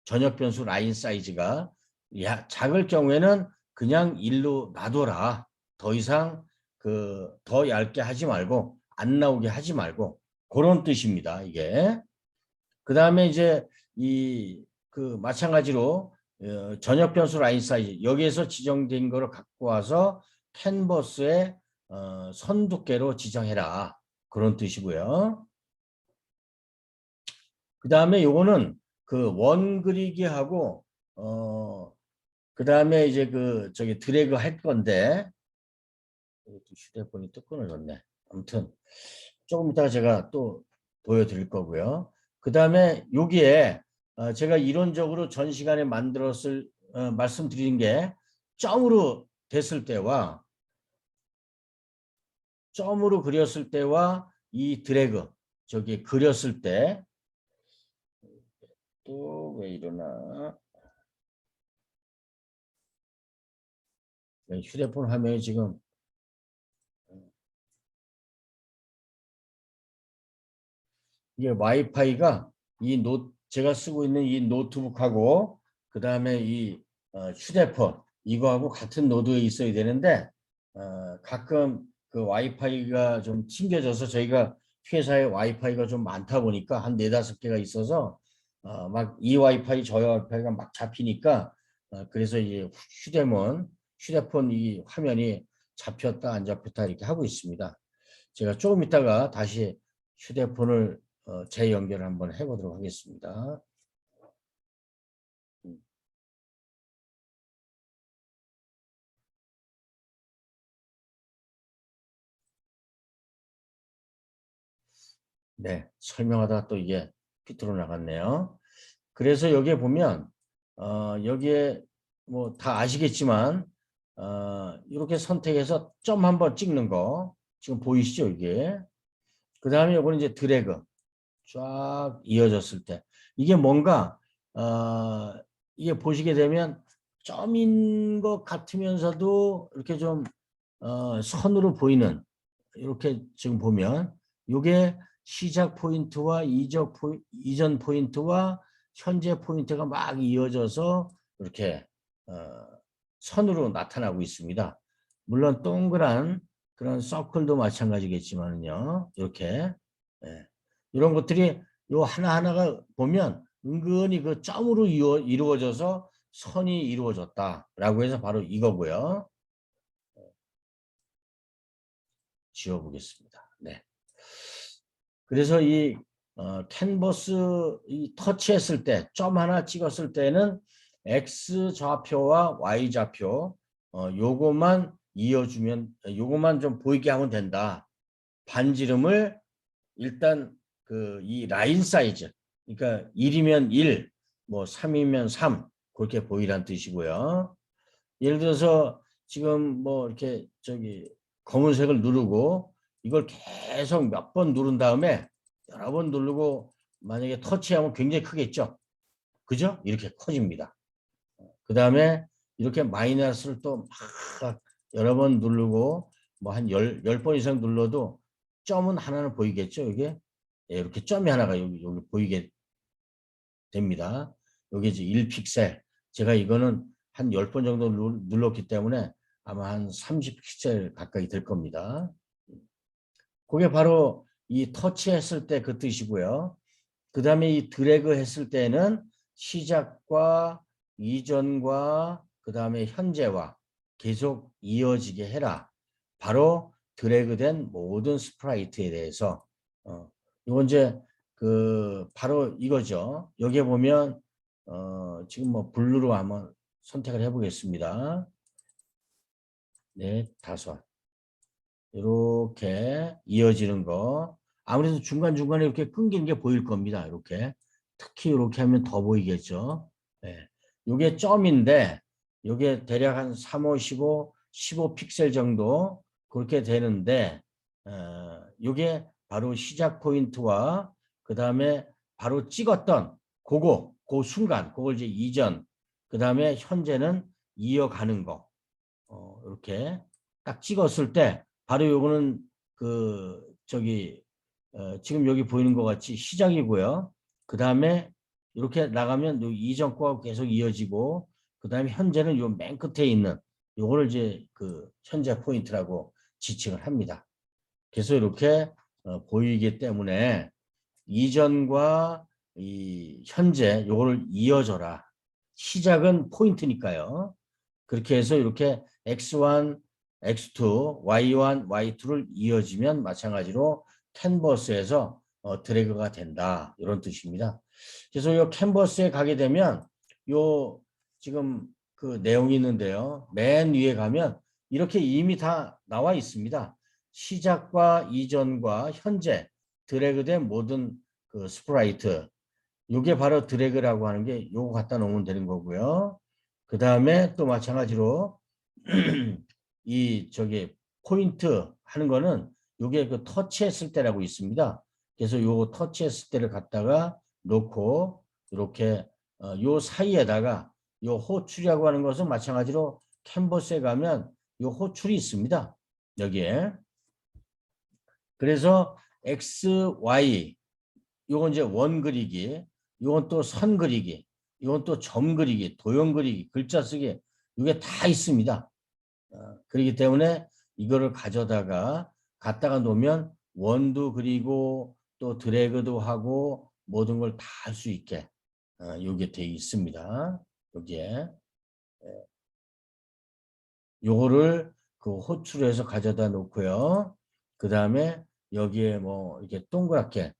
전역 변수 라인 사이즈가 작을 경우에는 그냥 1로 놔둬라. 더 이상 더 얇게 하지 말고 안 나오게 하지 말고 그런 뜻입니다. 이게. 그 다음에 이제 마찬가지로 전역 변수 라인 사이즈 여기에서 지정된 거를 갖고 와서 캔버스에 선 두께로 지정해라. 그런 뜻이고요. 그 다음에 요거는 그 원 그리기 하고 그 다음에 이제 저기 드래그 할 건데 휴대폰이 또 끊어졌네. 아무튼 조금 이따가 제가 또 보여드릴 거고요. 그 다음에 여기에 제가 이론적으로 전 시간에 말씀드린 게 점으로 됐을 때와 점으로 그렸을 때와 이 드래그 저기 그렸을 때 또 왜 이러나 휴대폰 화면이 지금 이게 와이파이가 제가 쓰고 있는 이 노트북하고 그 다음에 이 휴대폰 이거하고 같은 노드에 있어야 되는데 가끔 그 와이파이가 좀 튕겨져서 저희가 회사에 와이파이가 좀 많다 보니까 한 4-5개가 있어서 막 이 와이파이 저 와이파이가 막 잡히니까 그래서 이제 휴대폰 이 화면이 잡혔다 안 잡혔다 이렇게 하고 있습니다. 제가 조금 있다가 다시 휴대폰을 재연결을 한번 해보도록 하겠습니다. 네, 설명하다가 또 이게 삐뚤어 나갔네요. 그래서 여기에 보면 여기에 뭐 다 아시겠지만 이렇게 선택해서 점 한번 찍는 거 지금 보이시죠 이게. 그 다음에 이거는 이제 드래그 쫙 이어졌을 때 이게 뭔가 이게 보시게 되면 점인 것 같으면서도 이렇게 좀 선으로 보이는 이렇게 지금 보면 이게 시작 포인트와 이전 포인트와 현재 포인트가 막 이어져서 이렇게 선으로 나타나고 있습니다. 물론 동그란 그런 서클도 마찬가지겠지만요. 이렇게 이런 것들이 요 하나하나가 보면 은근히 그 점으로 이루어져서 선이 이루어졌다라고 해서 바로 이거고요. 지워보겠습니다. 네. 그래서 이 캔버스 이 터치했을 때 점 하나 찍었을 때는 X 좌표와 Y 좌표 요것만 이어주면 요것만 좀 보이게 하면 된다. 반지름을 일단 이 라인 사이즈 그러니까 1이면 1, 뭐 3이면 3 그렇게 보이란 뜻이고요. 예를 들어서 지금 뭐 이렇게 저기 검은색을 누르고 이걸 계속 몇 번 누른 다음에 여러 번 누르고 만약에 터치하면 굉장히 크겠죠. 그죠? 이렇게 커집니다. 그 다음에 이렇게 마이너스를 또 막 여러 번 누르고 뭐 한 10번 이상 눌러도 점은 하나는 보이겠죠. 이게 이렇게 점이 하나가 여기 보이게 됩니다. 여기 이제 1픽셀. 제가 이거는 한 10번 정도 눌렀기 때문에 아마 한 30픽셀 가까이 될 겁니다. 그게 바로 이 터치했을 때 그 뜻이고요. 그 다음에 이 드래그 했을 때는 시작과 이전과 그 다음에 현재와 계속 이어지게 해라. 바로 드래그된 모든 스프라이트에 대해서 이건 이제 바로 이거죠. 여기에 보면 지금 뭐 블루로 한번 선택을 해보겠습니다. 네, 5. 이렇게 이어지는 거. 아무래도 중간중간에 이렇게 끊기는 게 보일 겁니다. 이렇게. 특히 이렇게 하면 더 보이겠죠. 네. 이게 점인데 이게 대략 한 3, 5, 15 픽셀 정도 그렇게 되는데 이게 바로 시작 포인트와 그 다음에 바로 찍었던 그 순간, 그걸 이제 이전, 그 다음에 현재는 이어가는 거. 이렇게 딱 찍었을 때 바로 요거는 지금 여기 보이는 것 같이 시작이고요. 그 다음에 이렇게 나가면 요 이전 거가 계속 이어지고, 그 다음에 현재는 요 맨 끝에 있는 요거를 이제 현재 포인트라고 지칭을 합니다. 그래서 이렇게 보이기 때문에 이전과 이 현재 요거를 이어져라. 시작은 포인트니까요. 그렇게 해서 이렇게 X1, X2, Y1, Y2를 이어지면 마찬가지로 캔버스에서 드래그가 된다. 이런 뜻입니다. 그래서 이 캔버스에 가게 되면 요 지금 그 내용이 있는데요. 맨 위에 가면 이렇게 이미 다 나와 있습니다. 시작과 이전과 현재 드래그된 모든 그 스프라이트. 이게 바로 드래그라고 하는 게 요거 갖다 놓으면 되는 거고요. 그 다음에 또 마찬가지로 포인트 하는 거는 요게 그 터치했을 때라고 있습니다. 그래서 요 터치했을 때를 갖다가 놓고 이렇게 요 사이에다가 요 호출이라고 하는 것은 마찬가지로 캔버스에 가면 요 호출이 있습니다. 여기에. 그래서 X, Y 요건 이제 원 그리기, 요건 또 선 그리기, 요건 또 점 그리기, 도형 그리기, 글자 쓰기, 이게 다 있습니다. 그렇기 때문에 이거를 갖다가 놓으면 원도 그리고 또 드래그도 하고 모든 걸 다 할 수 있게 요게 되어 있습니다. 여기에 요거를 그 호출해서 가져다 놓고요. 그 다음에 여기에 뭐 이렇게 동그랗게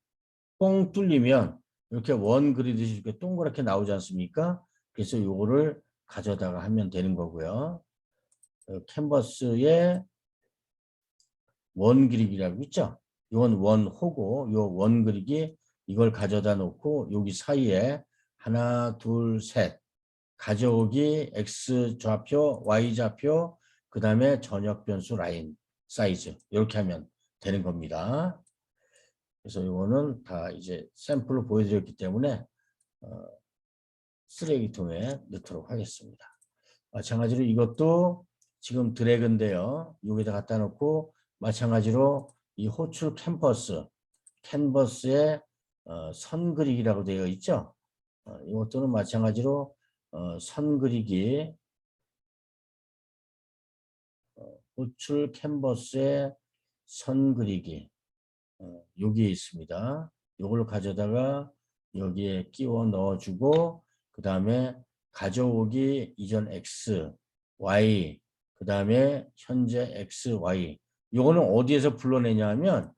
뻥 뚫리면 이렇게 원 그리듯이 이렇게 동그랗게 나오지 않습니까? 그래서 요거를 가져다가 하면 되는 거고요. 캔버스에 원 그리기라고 있죠? 이건 원호고 요 원 그리기 이걸 가져다 놓고 여기 사이에 하나, 둘, 셋 가져오기 X 좌표, Y 좌표 그 다음에 전역 변수 라인 사이즈 이렇게 하면 되는 겁니다. 그래서 이거는 다 이제 샘플로 보여드렸기 때문에 쓰레기통에 넣도록 하겠습니다. 마찬가지로 이것도 지금 드래그인데요. 여기다 갖다 놓고 마찬가지로 이 호출 캔버스에 선 그리기라고 되어 있죠. 이것도는 마찬가지로 선 그리기 호출 캔버스에 선 그리기 여기에 있습니다. 이걸 가져다가 여기에 끼워 넣어주고 그 다음에 가져오기 이전 X, Y 그 다음에 현재 X, Y 요거는 어디에서 불러내냐 하면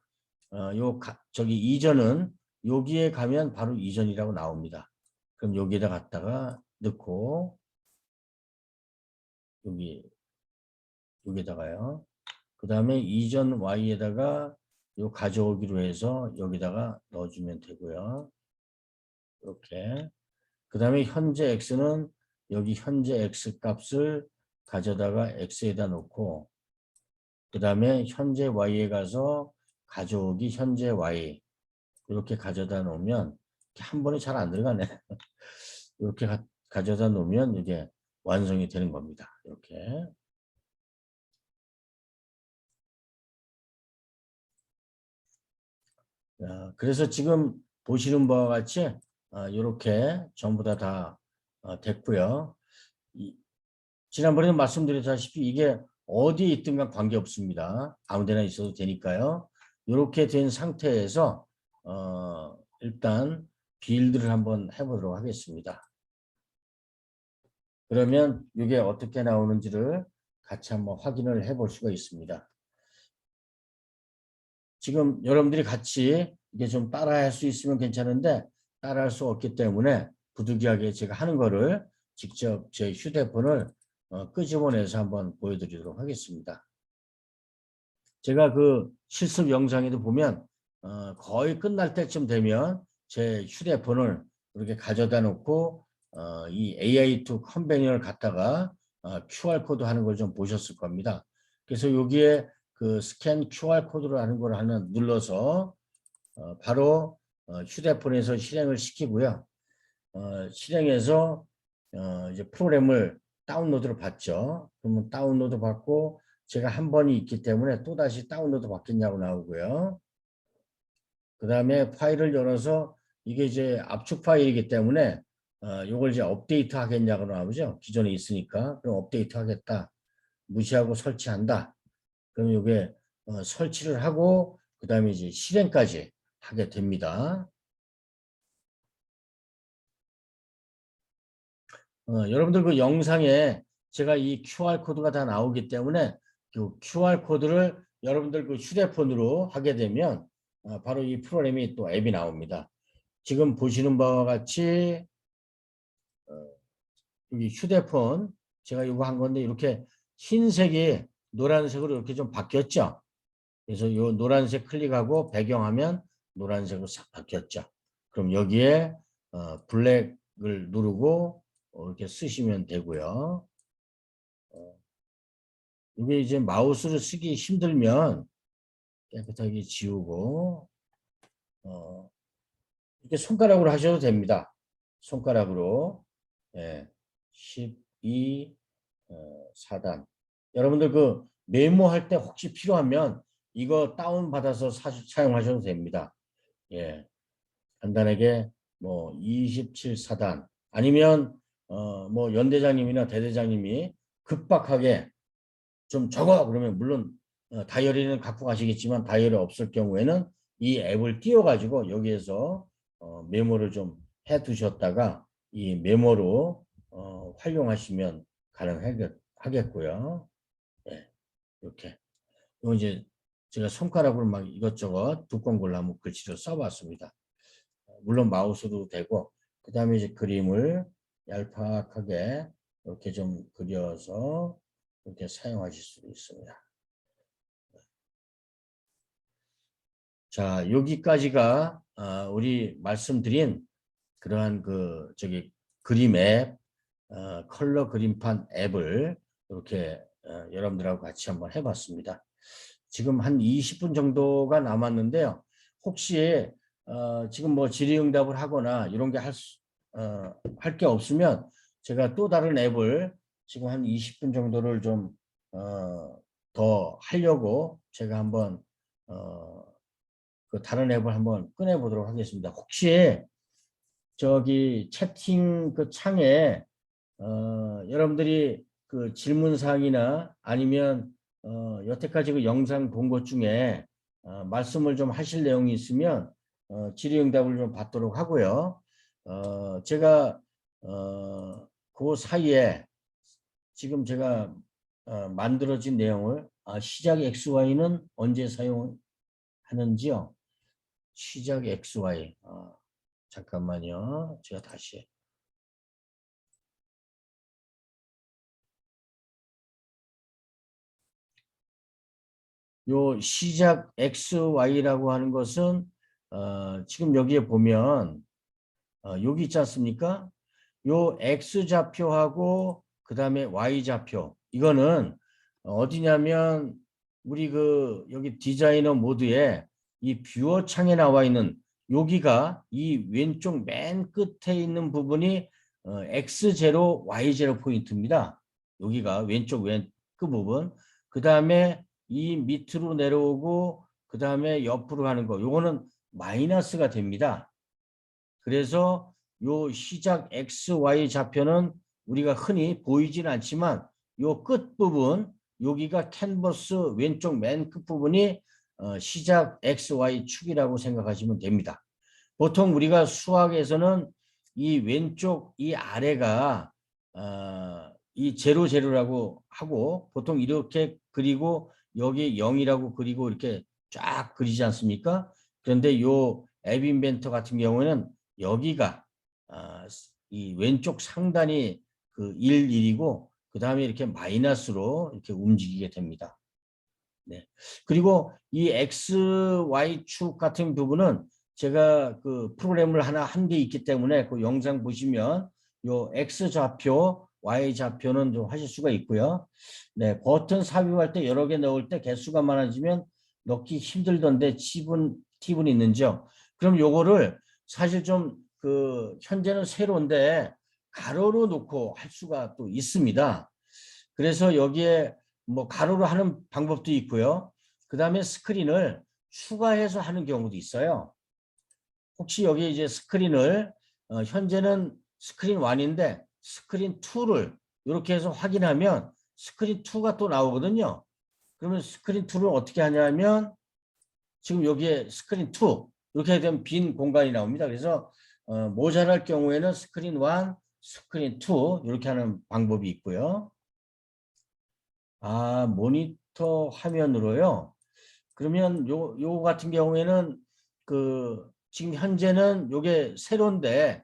저기 이전은 여기에 가면 바로 이전이라고 나옵니다. 그럼 여기에다 갖다가 넣고 여기다가요. 그 다음에 이전 Y에다가 요 가져오기로 해서 여기다가 넣어주면 되고요. 이렇게. 그 다음에 현재 X는 여기 현재 X 값을 가져다가 X에다 놓고 그 다음에 현재 Y에 가서 가져오기 현재 Y 이렇게 가져다 놓으면 한 번에 잘 안 들어가네. 이렇게 가져다 놓으면 이게 완성이 되는 겁니다. 이렇게. 그래서 지금 보시는 바와 같이 이렇게 전부 다 됐고요. 지난번에 말씀드렸다시피 이게 어디에 있든가 관계없습니다. 아무데나 있어도 되니까요. 이렇게 된 상태에서 일단 빌드를 한번 해보도록 하겠습니다. 그러면 이게 어떻게 나오는지를 같이 한번 확인을 해볼 수가 있습니다. 지금 여러분들이 같이 이게 좀 따라할 수 있으면 괜찮은데 따라할 수 없기 때문에 부득이하게 제가 하는 거를 직접 제 휴대폰을 끄집어내서 한번 보여드리도록 하겠습니다. 제가 그 실습 영상에도 보면 거의 끝날 때쯤 되면 제 휴대폰을 이렇게 가져다 놓고 이 AI2 컨베니언을 갖다가 QR코드 하는 걸 좀 보셨을 겁니다. 그래서 여기에 그 스캔 QR코드로 하는 걸 눌러서 바로 휴대폰에서 실행을 시키고요. 실행해서 이제 프로그램을 다운로드를 받죠. 그러면 다운로드 받고 제가 한 번이 있기 때문에 또 다시 다운로드 받겠냐고 나오고요. 그 다음에 파일을 열어서 이게 이제 압축 파일이기 때문에 이걸 이제 업데이트 하겠냐고 나오죠. 기존에 있으니까. 그럼 업데이트 하겠다. 무시하고 설치한다. 그럼 이게 설치를 하고 그 다음에 이제 실행까지 하게 됩니다. 여러분들 그 영상에 제가 이 QR코드가 다 나오기 때문에 그 QR코드를 여러분들 그 휴대폰으로 하게 되면 바로 이 프로그램이 또 앱이 나옵니다. 지금 보시는 바와 같이 여기 휴대폰 제가 이거 한 건데 이렇게 흰색이 노란색으로 이렇게 좀 바뀌었죠. 그래서 이 노란색 클릭하고 배경화면 노란색으로 싹 바뀌었죠. 그럼 여기에 블랙을 누르고 이렇게 쓰시면 되고요. 이게 이제 마우스를 쓰기 힘들면 깨끗하게 지우고 이렇게 손가락으로 하셔도 됩니다. 손가락으로 12 4단. 여러분들 그 메모할 때 혹시 필요하면 이거 다운 받아서 사용하셔도 됩니다. 예, 간단하게 뭐 27 4단 아니면 뭐 연대장님이나 대대장님이 급박하게 좀 적어 그러면 물론 다이어리는 갖고 가시겠지만 다이어리 없을 경우에는 이 앱을 띄워가지고 여기에서 메모를 좀 해 두셨다가 이 메모로 활용하시면 가능하겠고요. 네, 이렇게. 이거 이제 제가 손가락으로 막 이것저것 두꺼운 걸로 한번 글씨를 써봤습니다. 물론 마우스도 되고 그 다음에 이제 그림을 얄팍하게 이렇게 좀 그려서 이렇게 사용하실 수 있습니다. 자, 여기까지가 우리 말씀드린 그러한 그 저기 그림 앱, 컬러 그림판 앱을 이렇게 여러분들하고 같이 한번 해봤습니다. 지금 한 20분 정도가 남았는데요. 혹시 지금 뭐 질의응답을 하거나 이런 게 할 게 없으면 제가 또 다른 앱을 지금 한 20분 정도를 좀 더 하려고 제가 한번 그 다른 앱을 한번 꺼내 보도록 하겠습니다. 혹시 저기 채팅 그 창에 여러분들이 그 질문 사항이나 아니면 여태까지 그 영상 본 것 중에 말씀을 좀 하실 내용이 있으면 질의응답을 좀 받도록 하고요. 제가 그 사이에 지금 제가 만들어진 내용을 시작 XY는 언제 사용하는지요? 시작 XY 잠깐만요. 제가 다시 요 시작 XY라고 하는 것은 지금 여기에 보면 여기 있지 않습니까? 요 X좌표하고 그 다음에 Y좌표 이거는 어디냐면 우리 그 여기 디자이너 모드에 이 뷰어 창에 나와 있는 여기가 이 왼쪽 맨 끝에 있는 부분이 X0, Y0 포인트입니다. 여기가 왼쪽 왼 끝 부분. 그 다음에 이 밑으로 내려오고 그 다음에 옆으로 하는 거 요거는 마이너스가 됩니다. 그래서 요 시작 XY 좌표는 우리가 흔히 보이진 않지만 요 끝부분 여기가 캔버스 왼쪽 맨 끝부분이 시작 XY 축이라고 생각하시면 됩니다. 보통 우리가 수학에서는 이 왼쪽 이 아래가 이 제로 제로라고 하고 보통 이렇게 그리고 여기 0이라고 그리고 이렇게 쫙 그리지 않습니까? 그런데 요 앱 인벤터 같은 경우에는 여기가 이 왼쪽 상단이 그 1, 1이고 그 다음에 이렇게 마이너스로 이렇게 움직이게 됩니다. 네. 그리고 이 X, Y 축 같은 부분은 제가 그 프로그램을 하나 한 게 있기 때문에 그 영상 보시면 요 X 좌표, Y 좌표는 좀 하실 수가 있고요. 네, 버튼 삽입할 때 여러 개 넣을 때 개수가 많아지면 넣기 힘들던데 팁은 있는지요? 그럼 요거를 사실 좀 그 현재는 세로인데 가로로 놓고 할 수가 또 있습니다. 그래서 여기에 뭐 가로로 하는 방법도 있고요. 그 다음에 스크린을 추가해서 하는 경우도 있어요. 혹시 여기 이제 스크린을 현재는 스크린 1인데 스크린 2를 이렇게 해서 확인하면 스크린 2가 또 나오거든요. 그러면 스크린 2를 어떻게 하냐면 지금 여기에 스크린 2 이렇게 되면 빈 공간이 나옵니다. 그래서 모자랄 경우에는 스크린 1, 스크린 2 이렇게 하는 방법이 있고요. 아, 모니터 화면으로요. 그러면 요 같은 경우에는 그 지금 현재는 요게 세로인데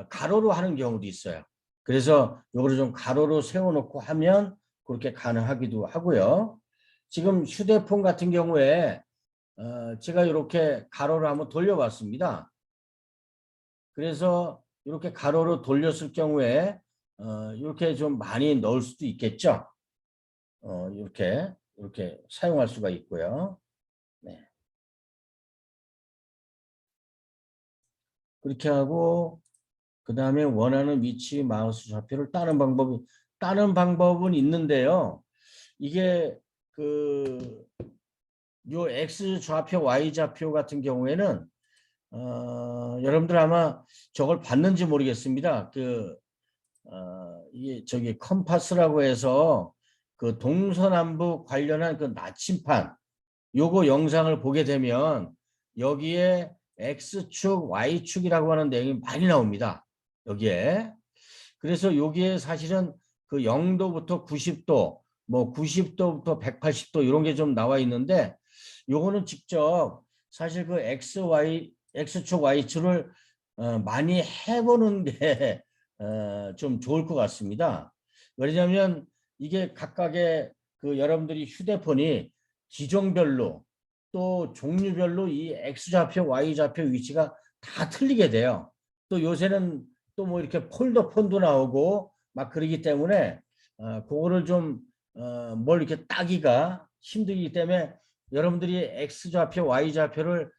가로로 하는 경우도 있어요. 그래서 요거를 좀 가로로 세워놓고 하면 그렇게 가능하기도 하고요. 지금 휴대폰 같은 경우에 제가 이렇게 가로로 한번 돌려봤습니다. 그래서 이렇게 가로로 돌렸을 경우에 이렇게 좀 많이 넣을 수도 있겠죠. 이렇게 사용할 수가 있고요. 네. 그렇게 하고 그 다음에 원하는 위치 마우스 좌표를 따는 방법은 있는데요. 이게 그 요 X 좌표, Y 좌표 같은 경우에는 여러분들 아마 저걸 봤는지 모르겠습니다. 이게 저기 컴파스라고 해서 그 동서남북 관련한 그 나침판 요거 영상을 보게 되면 여기에 X축, Y축이라고 하는 내용이 많이 나옵니다. 여기에. 그래서 여기에 사실은 그 0도부터 90도, 뭐 90도부터 180도 이런 게 좀 나와 있는데 요거는 직접 사실 그 X축, Y축을 많이 해보는 게 좀 좋을 것 같습니다. 왜냐하면 이게 각각의 그 여러분들이 휴대폰이 기종별로 또 종류별로 이 X좌표, Y좌표 위치가 다 틀리게 돼요. 또 요새는 또 뭐 이렇게 폴더폰도 나오고 막 그러기 때문에 그거를 좀 뭘 이렇게 따기가 힘들기 때문에 여러분들이 X좌표, Y좌표를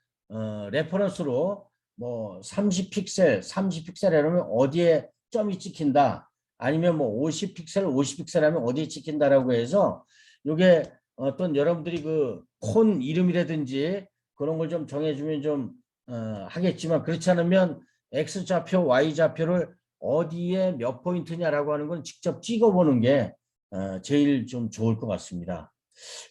레퍼런스로 뭐 30픽셀 하면 어디에 점이 찍힌다. 아니면 뭐 50픽셀 하면 어디에 찍힌다라고 해서 요게 어떤 여러분들이 그 폰 이름이라든지 그런 걸 좀 정해주면 좀 하겠지만 그렇지 않으면 X좌표, Y좌표를 어디에 몇 포인트냐라고 하는 건 직접 찍어보는 게 제일 좀 좋을 것 같습니다.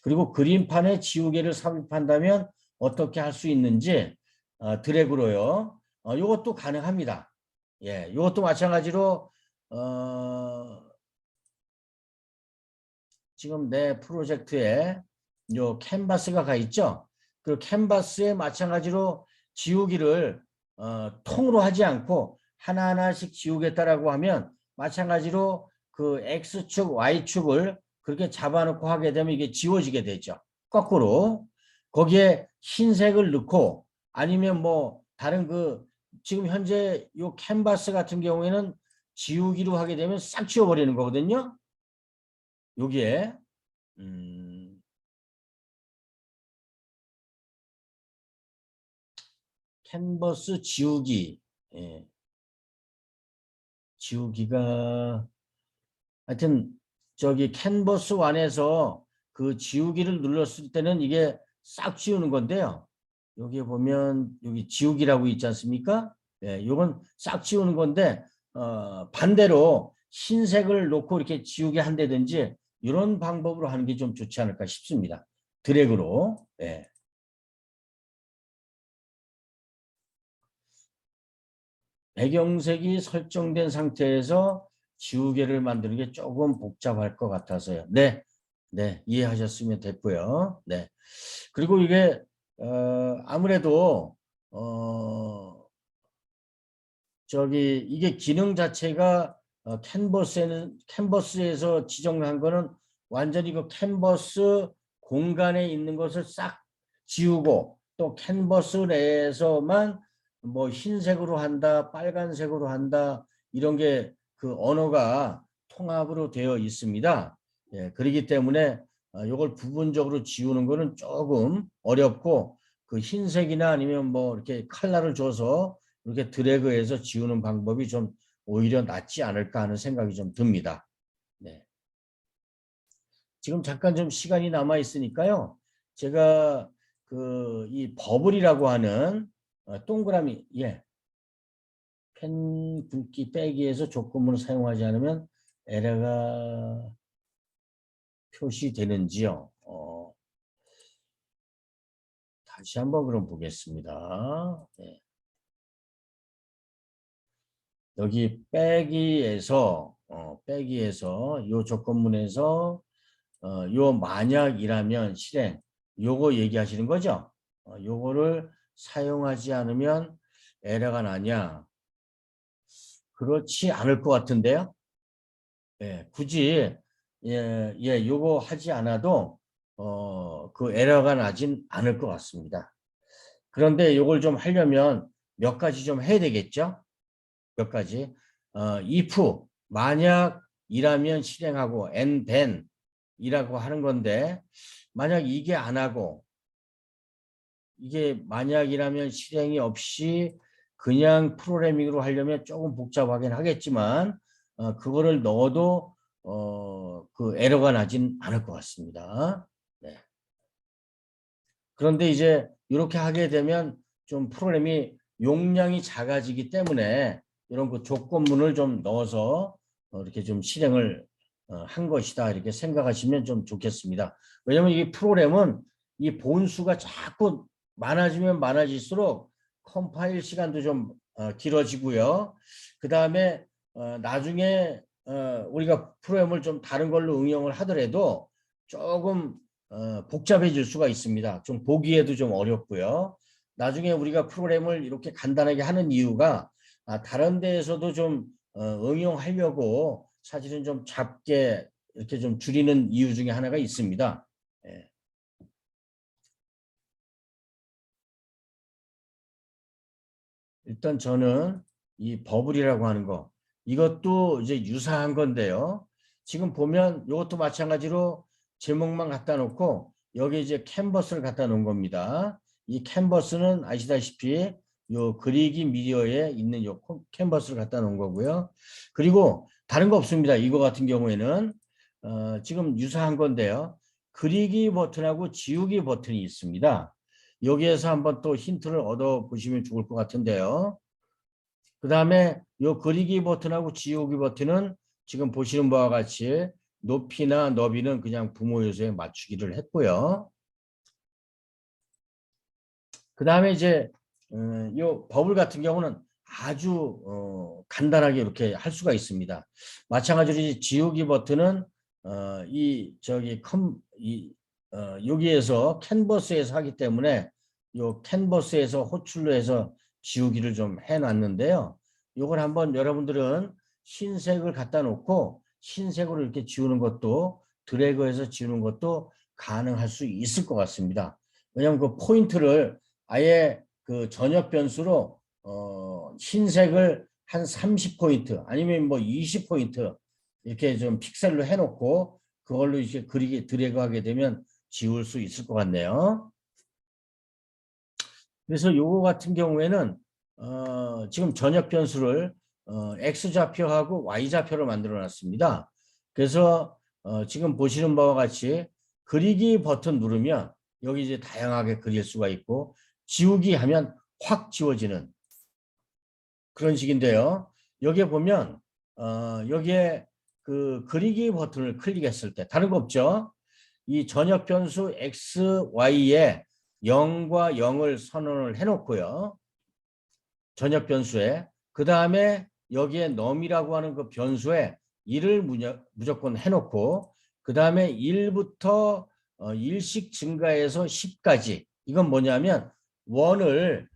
그리고 그림판에 지우개를 삽입한다면 어떻게 할 수 있는지 드래그로요. 이것도 가능합니다. 예, 이것도 마찬가지로 지금 내 프로젝트에 요 캔버스가 가 있죠. 그 캔버스에 마찬가지로 지우기를 통으로 하지 않고 하나하나씩 지우겠다라고 하면 마찬가지로 그 X축, Y축을 그렇게 잡아놓고 하게 되면 이게 지워지게 되죠. 거꾸로. 거기에 흰색을 넣고 아니면 뭐 다른 그 지금 현재 요 캔버스 같은 경우에는 지우기로 하게 되면 싹 지워버리는 거거든요. 여기에 캔버스 지우기. 예. 지우기가 하여튼 저기 캔버스 1에서 그 지우기를 눌렀을 때는 이게 싹 지우는 건데요. 여기 보면 여기 지우기라고 있지 않습니까? 예, 요건 싹 지우는 건데 반대로 흰색을 놓고 이렇게 지우게 한다든지 이런 방법으로 하는 게 좀 좋지 않을까 싶습니다. 드래그로. 예. 배경색이 설정된 상태에서 지우개를 만드는 게 조금 복잡할 것 같아서요. 네, 네, 이해하셨으면 됐고요. 네. 그리고 이게 아무래도 저기 이게 기능 자체가 캔버스에서 지정한 거는 완전히 그 캔버스 공간에 있는 것을 싹 지우고 또 캔버스 내에서만 뭐 흰색으로 한다, 빨간색으로 한다 이런 게 그 언어가 통합으로 되어 있습니다. 예, 그렇기 때문에 이걸 부분적으로 지우는 거는 조금 어렵고 그 흰색이나 아니면 뭐 이렇게 컬러를 줘서 이렇게 드래그해서 지우는 방법이 좀 오히려 낫지 않을까 하는 생각이 좀 듭니다. 네. 지금 잠깐 좀 시간이 남아 있으니까요. 제가 이 버블이라고 하는 동그라미, 펜 굵기 빼기에서 조건문을 사용하지 않으면 에러가 표시되는지요. 다시 한번 그럼 보겠습니다. 네. 여기 빼기에서 요 조건문에서 요 만약이라면 실행 요거 얘기하시는 거죠? 요거를 사용하지 않으면 에러가 나냐? 그렇지 않을 것 같은데요. 굳이 요거 하지 않아도 그 에러가 나진 않을 것 같습니다. 그런데 요걸 좀 하려면 몇 가지 좀 해야 되겠죠? 몇 가지. if 만약이라면 실행하고 and then 이라고 하는 건데 만약 이게 안 하고 이게 만약이라면 실행이 없이 그냥 프로그래밍으로 하려면 조금 복잡하긴 하겠지만 그거를 넣어도 그 에러가 나진 않을 것 같습니다. 네. 그런데 이제 이렇게 하게 되면 좀 프로그램이 용량이 작아지기 때문에 이런 그 조건문을 좀 넣어서 이렇게 좀 실행을 한 것이다 이렇게 생각하시면 좀 좋겠습니다. 왜냐하면 이 프로그램은 이 본수가 자꾸 많아지면 많아질수록 컴파일 시간도 좀 길어지고요. 그 다음에 나중에 우리가 프로그램을 좀 다른 걸로 응용을 하더라도 조금 복잡해질 수가 있습니다. 좀 보기에도 좀 어렵고요. 나중에 우리가 프로그램을 이렇게 간단하게 하는 이유가 다른 데에서도 좀 응용하려고 사실은 좀 작게 이렇게 좀 줄이는 이유 중에 하나가 있습니다. 예. 일단 저는 이 버블이라고 하는 거 이것도 이제 유사한 건데요. 지금 보면 이것도 마찬가지로 제목만 갖다 놓고 여기 이제 캔버스를 갖다 놓은 겁니다. 이 캔버스는 아시다시피 요 그리기 미디어에 있는 요 캔버스를 갖다 놓은 거고요. 그리고 다른 거 없습니다. 이거 같은 경우에는 지금 유사한 건데요. 그리기 버튼하고 지우기 버튼이 있습니다. 여기에서 한번 또 힌트를 얻어 보시면 좋을 것 같은데요. 그 다음에 이 그리기 버튼하고 지우기 버튼은 지금 보시는 바와 같이 높이나 너비는 그냥 부모 요소에 맞추기를 했고요. 그 다음에 이제 이 버블 같은 경우는 아주 간단하게 이렇게 할 수가 있습니다. 마찬가지로 지우기 버튼은 여기에서 캔버스에서 하기 때문에 요 캔버스에서 호출로 해서 지우기를 좀 해놨는데요. 이걸 한번 여러분들은 흰색을 갖다 놓고 흰색으로 이렇게 지우는 것도 드래그해서 지우는 것도 가능할 수 있을 것 같습니다. 왜냐하면 그 포인트를 아예 그 전역 변수로 흰색을 한 30포인트 아니면 뭐 20포인트 이렇게 좀 픽셀로 해놓고 그걸로 이제 그리기 드래그 하게 되면 지울 수 있을 것 같네요. 그래서 요거 같은 경우에는 지금 전역 변수를 X좌표하고 Y좌표로 만들어 놨습니다. 그래서 지금 보시는 바와 같이 그리기 버튼 누르면 여기 이제 다양하게 그릴 수가 있고 지우기 하면 확 지워지는 그런 식인데요. 여기에 보면 여기에 그 그리기 버튼을 클릭했을 때 다른 거 없죠. 이 전역 변수 x, y에 0과 0을 선언을 해놓고요. 전역 변수에 그 다음에 여기에 num이라고 하는 그 변수에 1을 무조건 해놓고 그 다음에 1부터 1씩 증가해서 10까지 이건 뭐냐면 원을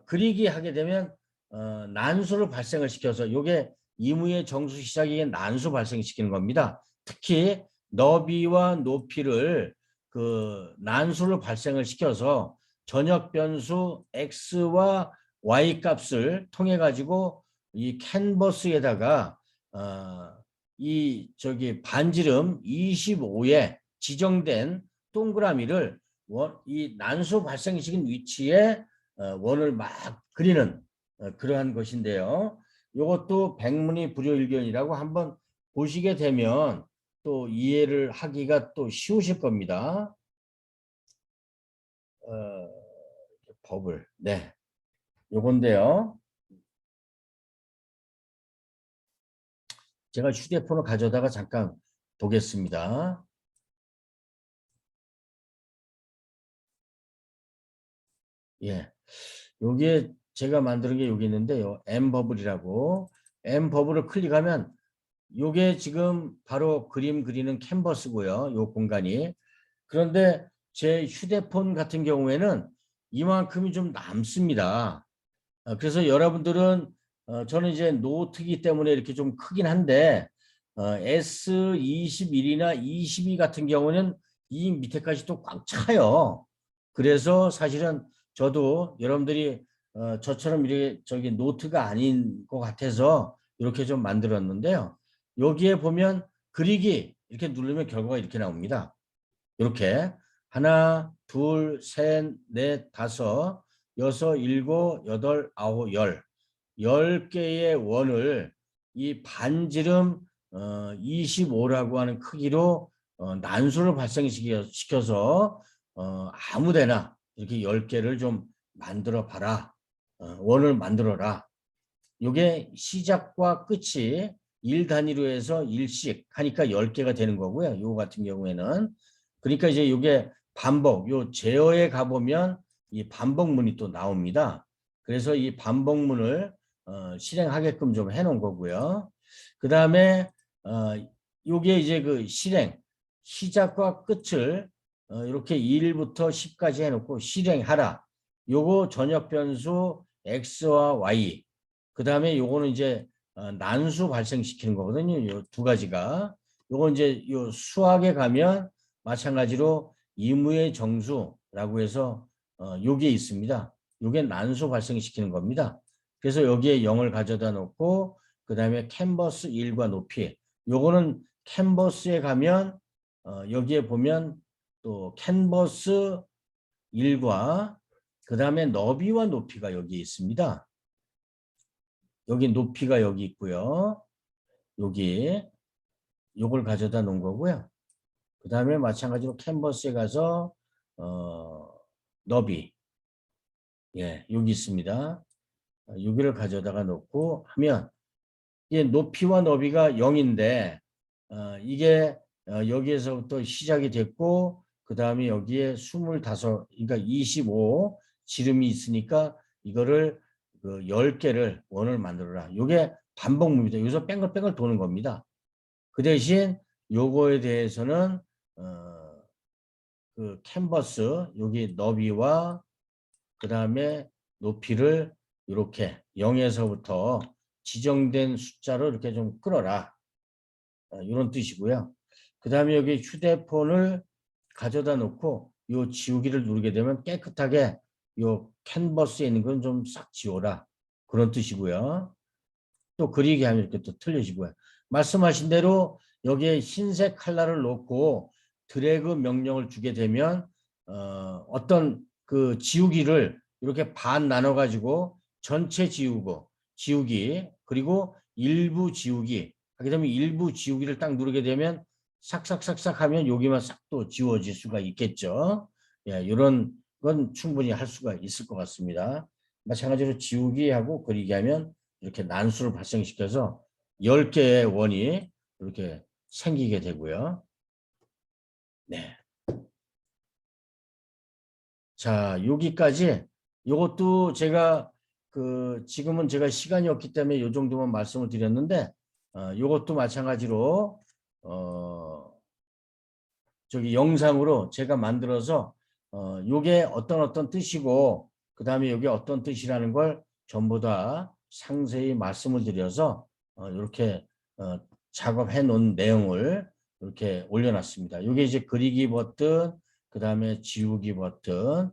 그리기 하게 되면 난수를 발생을 시켜서 이게 이무의 정수 시작에 난수 발생시키는 겁니다. 특히 너비와 높이를 그 난수를 발생을 시켜서 전역 변수 x와 y 값을 통해 가지고 이 캔버스에다가 이 반지름 25에 지정된 동그라미를 이 난수 발생시킨 위치에 원을 막 그리는 그러한 것인데요. 이것도 백문이 불여일견이라고 한번 보시게 되면 또 이해를 하기가 또 쉬우실 겁니다. 법을. 네. 요건데요. 제가 휴대폰을 가져다가 잠깐 보겠습니다. 예. 여기에 제가 만드는 게 여기 있는데요. M버블이라고. M버블을 클릭하면 요게 지금 바로 그림 그리는 캔버스고요. 요 공간이. 그런데 제 휴대폰 같은 경우에는 이만큼이 좀 남습니다. 그래서 여러분들은 저는 이제 노트이기 때문에 이렇게 좀 크긴 한데 S21이나 22 같은 경우는 이 밑에까지 또 꽉 차요. 그래서 사실은 저도 여러분들이 저처럼 이렇게 저기 노트가 아닌 것 같아서 이렇게 좀 만들었는데요. 여기에 보면 그리기 이렇게 누르면 결과가 이렇게 나옵니다. 이렇게 하나, 둘, 셋, 넷, 다섯, 여섯, 일곱, 여덟, 아홉, 열. 10개의 원을 이 반지름 25라고 하는 크기로 난수를 발생시켜서 아무데나 이렇게 10개를 좀 만들어 봐라. 원을 만들어라. 이게 시작과 끝이 1 단위로 해서 1씩 하니까 10개가 되는 거고요. 요 같은 경우에는. 그러니까 이제 이게 반복, 요 제어에 가보면 이 반복문이 또 나옵니다. 그래서 이 반복문을 실행하게끔 좀 해놓은 거고요. 그 다음에 요게 이제 그 실행, 시작과 끝을 이렇게 1부터 10까지 해놓고 실행하라. 요거 전역 변수 x와 y. 그 다음에 요거는 이제 난수 발생시키는 거거든요. 요 두 가지가. 요거 이제 요 수학에 가면 마찬가지로 이무의 정수라고 해서 요게 있습니다. 요게 난수 발생시키는 겁니다. 그래서 여기에 0을 가져다 놓고 그 다음에 캔버스 1과 높이. 요거는 캔버스에 가면 여기에 보면 또 캔버스 1과 그 다음에 너비와 높이가 여기 있습니다. 여기 높이가 여기 있고요. 여기 요걸 가져다 놓은 거고요. 그 다음에 마찬가지로 캔버스에 가서 너비 여기 있습니다. 여기를 가져다가 놓고 하면 이게 높이와 너비가 0인데 이게 여기에서부터 시작이 됐고 그 다음에 여기에 25 그러니까 25 지름이 있으니까 이거를 그 10개를 원을 만들어라. 이게 반복문입니다. 여기서 뺑글뺑글 도는 겁니다. 그 대신 요거에 대해서는 그 캔버스 여기 너비와 그 다음에 높이를 이렇게 0에서부터 지정된 숫자로 이렇게 좀 끌어라. 이런 뜻이고요. 그 다음에 여기 휴대폰을 가져다 놓고 요 지우기를 누르게 되면 깨끗하게 요 캔버스에 있는 건 좀 싹 지워라. 그런 뜻이고요. 또 그리기 하면 이렇게 또 틀려지고요. 말씀하신 대로 여기에 흰색 컬러를 놓고 드래그 명령을 주게 되면 어떤 그 지우기를 이렇게 반 나눠 가지고 전체 지우기 그리고 일부 지우기 하게 되면 일부 지우기를 딱 누르게 되면 싹싹싹싹 하면 여기만 싹 또 지워질 수가 있겠죠. 예, 이런 건 충분히 할 수가 있을 것 같습니다. 마찬가지로 지우기하고 그리기 하면 이렇게 난수를 발생시켜서 10개의 원이 이렇게 생기게 되고요. 네. 자, 여기까지 이것도 제가 그 지금은 제가 시간이 없기 때문에 이 정도만 말씀을 드렸는데 이것도 마찬가지로 저기 영상으로 제가 만들어서 요게 어떤 뜻이고 그 다음에 요게 어떤 뜻이라는 걸 전부 다 상세히 말씀을 드려서 이렇게 작업해 놓은 내용을 이렇게 올려놨습니다. 요게 이제 그리기 버튼, 그 다음에 지우기 버튼과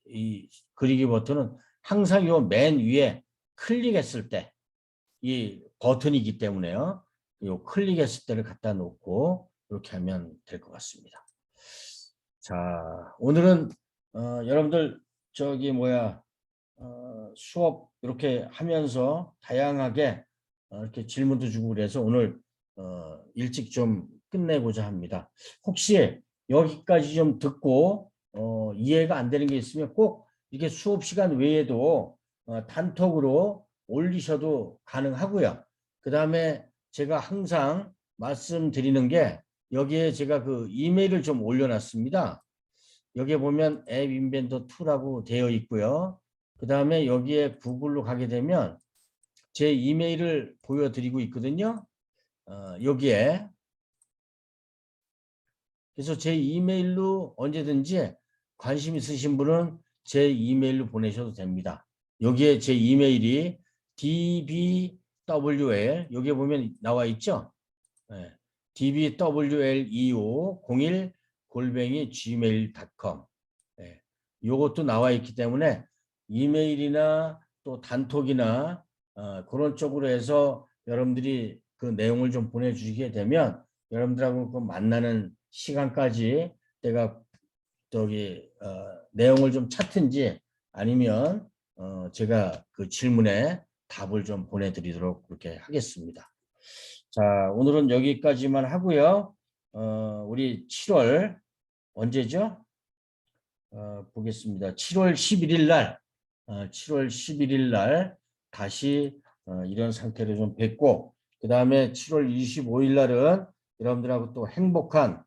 이 그리기 버튼은 항상 요 맨 위에 클릭했을 때 이 버튼이기 때문에요. 요 클릭했을 때를 갖다 놓고 이렇게 하면 될 것 같습니다. 자, 오늘은 여러분들 저기 뭐야 수업 이렇게 하면서 다양하게 이렇게 질문도 주고 그래서 오늘 일찍 좀 끝내고자 합니다. 혹시 여기까지 좀 듣고 이해가 안 되는 게 있으면 꼭 이렇게 수업 시간 외에도 단톡으로 올리셔도 가능하고요. 그 다음에 제가 항상 말씀드리는 게 여기에 제가 그 이메일을 좀 올려놨습니다. 여기에 보면 앱 인벤터 2라고 되어 있고요. 그 다음에 여기에 구글로 가게 되면 제 이메일을 보여드리고 있거든요. 여기에. 그래서 제 이메일로 언제든지 관심 있으신 분은 제 이메일로 보내셔도 됩니다. 여기에 제 이메일이 dbwl 여기에 보면 나와 있죠. 네. dbwl2501@gmail.com 네. 요것도 나와 있기 때문에 이메일이나 또 단톡이나 그런 쪽으로 해서 여러분들이 그 내용을 좀 보내주시게 되면 여러분들하고 그 만나는 시간까지 내가 내용을 좀 찾든지 아니면 제가 그 질문에 답을 좀 보내드리도록 그렇게 하겠습니다. 자, 오늘은 여기까지만 하고요. 우리 7월 언제죠? 보겠습니다. 7월 11일 날, 7월 11일 날 다시 이런 상태로 좀 뵙고, 그 다음에 7월 25일 날은 여러분들하고 또 행복한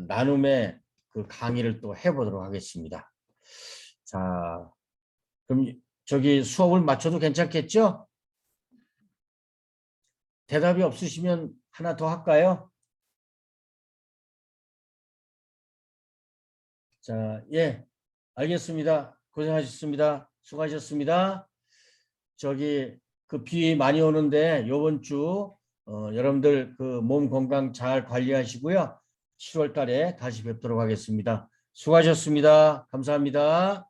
나눔의 그 강의를 또 해보도록 하겠습니다. 자, 그럼 저기 수업을 마쳐도 괜찮겠죠? 대답이 없으시면 하나 더 할까요? 자, 예, 알겠습니다. 고생하셨습니다. 수고하셨습니다. 저기 그 비 많이 오는데 요번 주 여러분들 그 몸 건강 잘 관리하시고요. 7월 달에 다시 뵙도록 하겠습니다. 수고하셨습니다. 감사합니다.